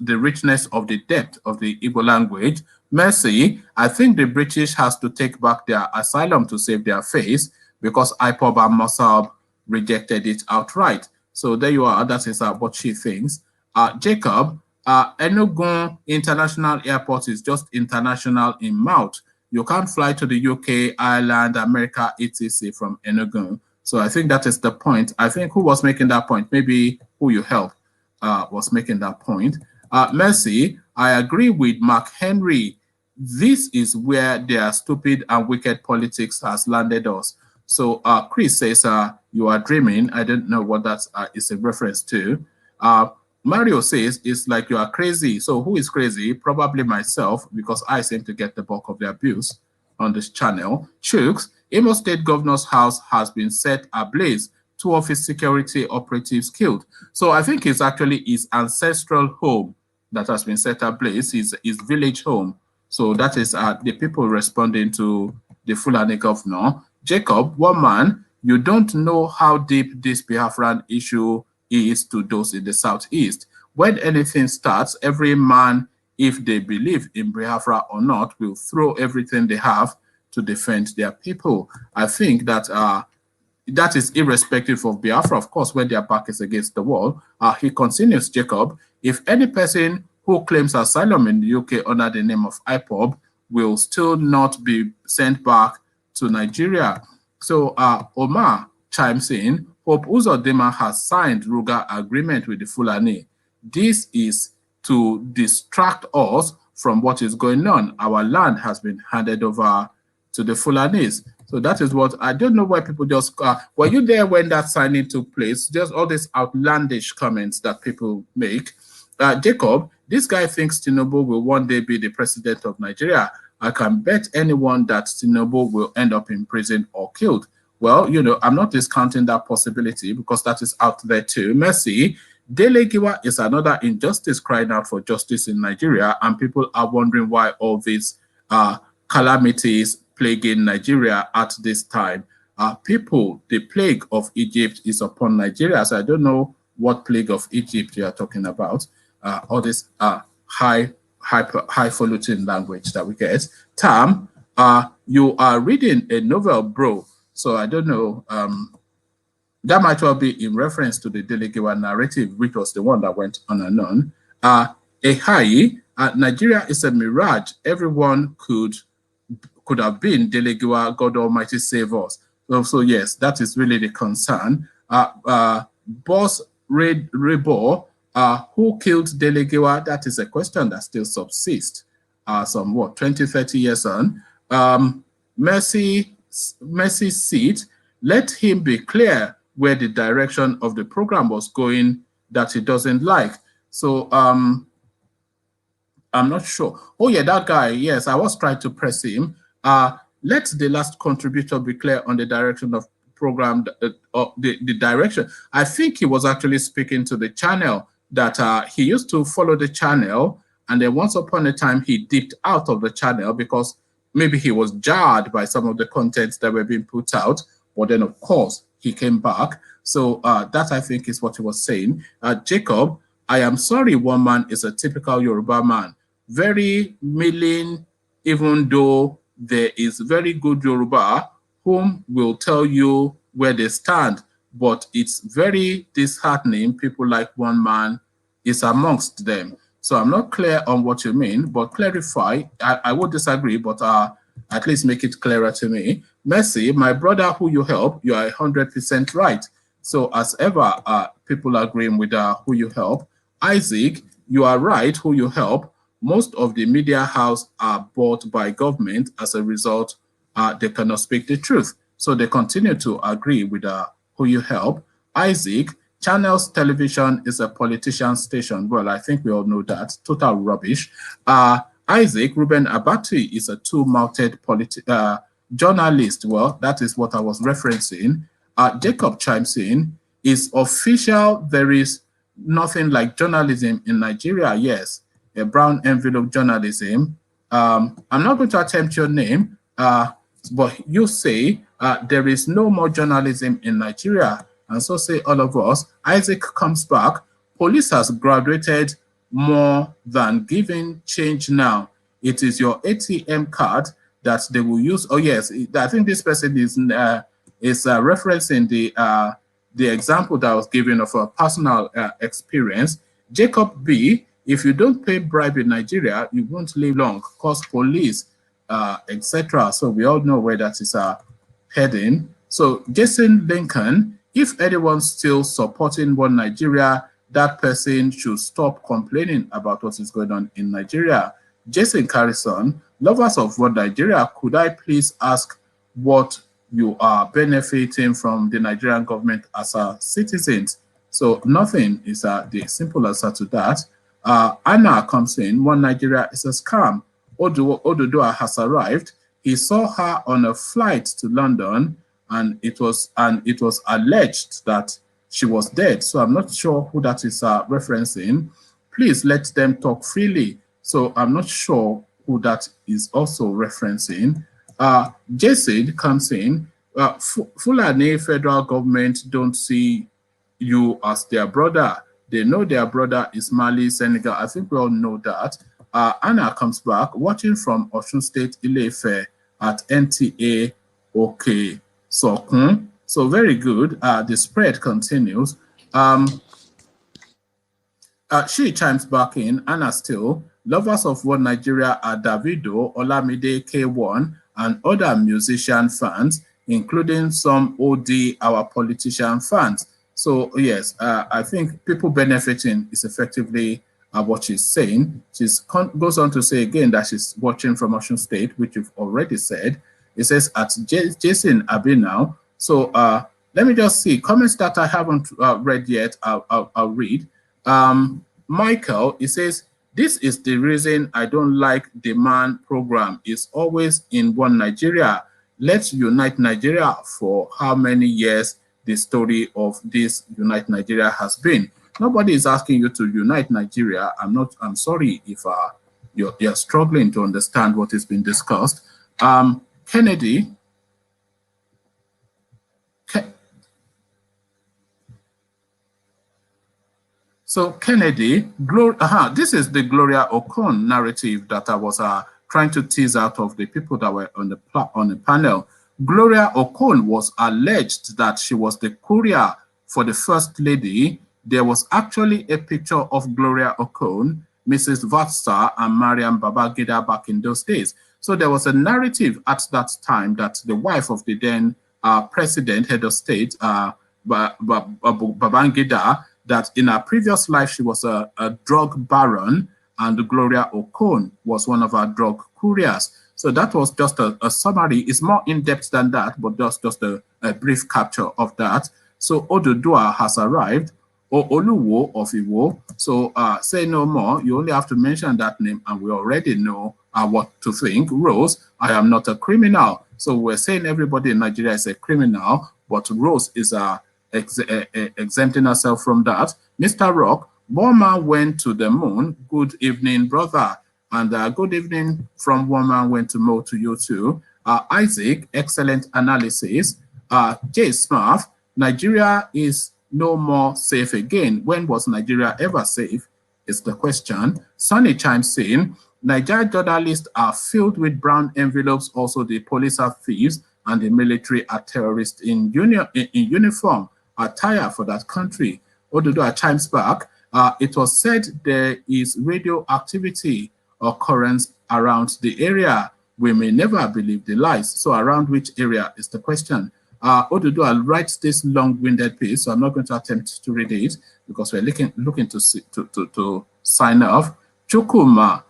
of the depth of the Igbo language. Mercy, I think the British has to take back their asylum to save their face because Ipob and Mossab rejected it outright. So there you are. That is what she thinks. Jacob, Enugu International Airport is just international in mouth. You can't fly to the UK, Ireland, America, etc. from Enugu. So I think that is the point. I think who was making that point? Maybe who you help was making that point. Mercy, I agree with Mark Henry. This is where their stupid and wicked politics has landed us. So Chris says, you are dreaming. I don't know what that is a reference to. Mario says, it's like you are crazy. So who is crazy? Probably myself, because I seem to get the bulk of the abuse on this channel. Chooks, Imo State Governor's house has been set ablaze. 2 of his security operatives killed. So I think it's actually his ancestral home that has been set ablaze, his village home. So that is the people responding to the Fulani governor. Jacob, one man, you don't know how deep this Biafran issue is to those in the southeast. When anything starts, every man, if they believe in Biafra or not, will throw everything they have to defend their people. I think that that is irrespective of Biafra, of course, when their back is against the wall. He continues, Jacob, if any person who claims asylum in the UK under the name of Ipob will still not be sent back to Nigeria. So Omar chimes in, Hope Uzodinma has signed Ruga agreement with the Fulani. This is to distract us from what is going on. Our land has been handed over to the Fulanis. So that is what, I don't know why people just, were you there when that signing took place? Just all these outlandish comments that people make. Jacob, this guy thinks Tinubu will one day be the president of Nigeria. I can bet anyone that Tinubu will end up in prison or killed. Well, you know, I'm not discounting that possibility because that is out there too. Mercy, Dele Giwa is another injustice crying out for justice in Nigeria, and people are wondering why all these calamities plaguing Nigeria at this time. People, the plague of Egypt is upon Nigeria, so I don't know what plague of Egypt you are talking about. All this highfalutin language that we get. Tam, you are reading a novel, bro. So I don't know. That might well be in reference to the Dele Giwa narrative, which was the one that went on and on. Nigeria is a mirage. Everyone could have been Dele Giwa, God Almighty save us. So yes, that is really the concern. Boss Rebo, who killed Dele Giwa? That is a question that still subsists. Some 20, 30 years on. Mercy seat, let him be clear where the direction of the program was going that he doesn't like. So I'm not sure. Oh yeah, that guy, yes, I was trying to press him. Let the last contributor be clear on the direction of program, the direction. I think he was actually speaking to the channel that he used to follow the channel, and then once upon a time he dipped out of the channel because maybe he was jarred by some of the contents that were being put out, but then of course he came back. So that I think is what he was saying. Jacob, I am sorry, one man is a typical Yoruba man. Very milling, even though there is very good Yoruba whom will tell you where they stand, but it's very disheartening. People like one man is amongst them. So I'm not clear on what you mean, but clarify. I would disagree, but at least make it clearer to me. Mercy, my brother who you help, you are 100% right. So as ever, people agreeing with who you help. Isaac, you are right, who you help. Most of the media house are bought by government. As a result, they cannot speak the truth. So they continue to agree with who you help. Isaac, Channels Television is a politician station. Well, I think we all know that. Total rubbish. Isaac, Ruben Abati is a two-mouthed journalist. Well, that is what I was referencing. Jacob chimes in. Is official, there is nothing like journalism in Nigeria. Yes, a brown envelope journalism. I'm not going to attempt your name, but you say there is no more journalism in Nigeria. And so say all of us. Isaac comes back. Police has graduated more than giving change now. It is your ATM card that they will use. Oh yes, I think this person is referencing the example that I was given of a personal experience. Jacob B., if you don't pay bribe in Nigeria, you won't live long, cause police, etc. So we all know where that is heading. So Jason Lincoln, if anyone's still supporting one Nigeria, that person should stop complaining about what is going on in Nigeria. Jason Carrison, lovers of one Nigeria, could I please ask what you are benefiting from the Nigerian government as citizens? So nothing is the simple answer to that. Anna comes in, one Nigeria is a scam. Oduduwa has arrived. He saw her on a flight to London, and it was alleged that she was dead. So I'm not sure who that is referencing. Please let them talk freely. So I'm not sure who that is also referencing. Jason comes in. Fulani federal government don't see you as their brother. They know their brother is Mali, Senegal. I think we all know that. Anna comes back, watching from Osun State, Ile-Ife at NTA. Okay, so very good. The spread continues. She chimes back in. Anna still. Lovers of One Nigeria are Davido, Olamide, K1, and other musician fans, including some OD, our politician fans. So yes, I think people benefiting is effectively what she's saying. She goes on to say again that she's watching from Osun State, which you've already said. It says at Jason Abinau. So let me just see comments that I haven't read yet. I'll read. Michael, it says, this is the reason I don't like the man program. It's always in one Nigeria. Let's unite Nigeria. For how many years the story of this Unite Nigeria has been? Nobody is asking you to unite Nigeria. I'm sorry if you're struggling to understand what is being discussed. Kennedy. So Kennedy, this is the Gloria Okon narrative that I was trying to tease out of the people that were on the panel. Gloria Okon was alleged that she was the courier for the First Lady. There was actually a picture of Gloria Okon, Mrs. Vatsa, and Mariam Babangida back in those days. So there was a narrative at that time that the wife of the then president, head of state, Babangida, that in her previous life, she was a drug baron, and Gloria Okon was one of her drug couriers. So that was just a summary. It's more in-depth than that, but just a brief capture of that. So Odudua has arrived, Oluwo of Iwo. So say no more. You only have to mention that name, and we already know what to think. Rose, I am not a criminal. So we're saying everybody in Nigeria is a criminal, but Rose is exempting herself from that. Mr. Rock, Woman went to the moon. Good evening, brother. And good evening from Woman went to Mo to you too. Isaac, excellent analysis. Jay Smith, Nigeria is no more safe again. When was Nigeria ever safe? Is the question. Sonny chimes in. Nigeria journalists are filled with brown envelopes. Also, the police are thieves and the military are terrorists in uniform, attire for that country. Oduduwa chimes back. It was said there is radioactivity occurrence around the area. We may never believe the lies. So around which area is the question. Oduduwa writes this long-winded piece, so I'm not going to attempt to read it because we're looking to sign off. Chukuma,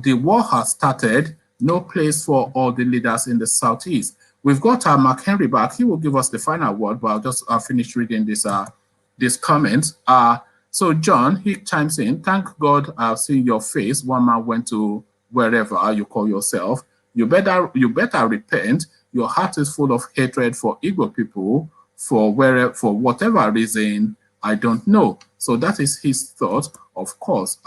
the war has started. No place for all the leaders in the Southeast. We've got Mark Henry back. He will give us the final word, but I'll just finish reading this comment. So John, he chimes in. Thank God I've seen your face. One man went to wherever you call yourself. You better repent. Your heart is full of hatred for Igbo people for whatever reason, I don't know. So that is his thought. Of course,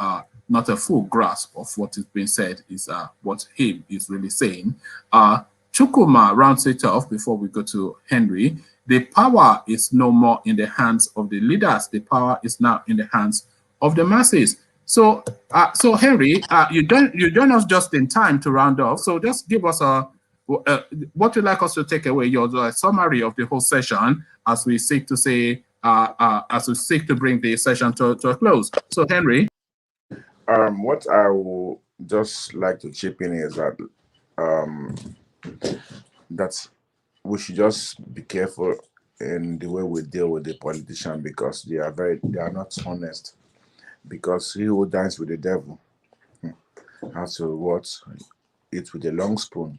not a full grasp of what is being said is what he is really saying. Chukuma rounds it off before we go to Henry. The power is no more in the hands of the leaders. The power is now in the hands of the masses. So, Henry, you join us just in time to round off. So just give us what you'd like us to take away, your summary of the whole session as we seek to say, as we seek to bring the session to a close. So, Henry. What I would just like to chip in is that that we should just be careful in the way we deal with the politician because they are not honest. Because he who dines with the devil has to eat with a long spoon.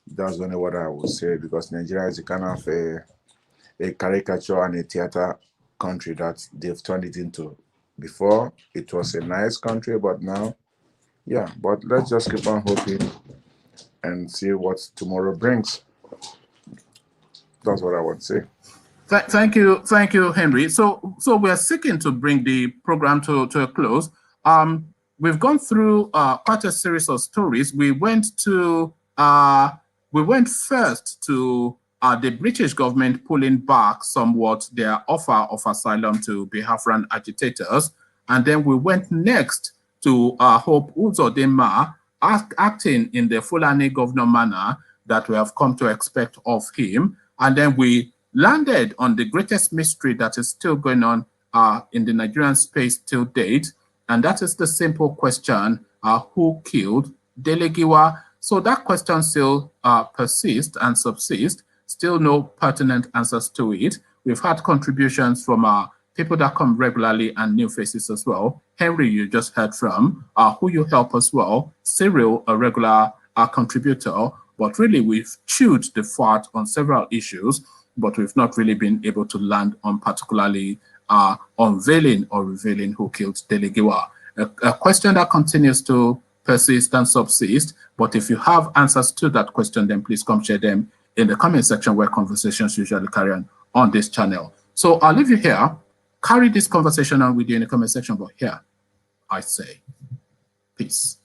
That's only what I would say, because Nigeria is a kind of a caricature and a theater country that they've turned it into. Before, it was a nice country, but now, yeah. But let's just keep on hoping and see what tomorrow brings. That's what I would say. Thank you, Henry. So we're seeking to bring the program to a close. We've gone through quite a series of stories. We went first to the British government pulling back somewhat their offer of asylum to Biafran agitators, and then we went next to Hope Uzodinma acting in the Fulani governor manner that we have come to expect of him, and then we landed on the greatest mystery that is still going on in the Nigerian space till date, and that is the simple question, who killed Dele Giwa? So that question still persists and subsists, still no pertinent answers to it. We've had contributions from people that come regularly and new faces as well. Henry, you just heard from, who you help as well. Cyril, a regular contributor, but really we've chewed the fat on several issues, but we've not really been able to land on particularly unveiling or revealing who killed Dele Giwa. A question that continues to persist and subsist, but if you have answers to that question, then please come share them in the comment section where conversations usually carry on this channel. So I'll leave you here. Carry this conversation on with you in the comment section, but here I say peace.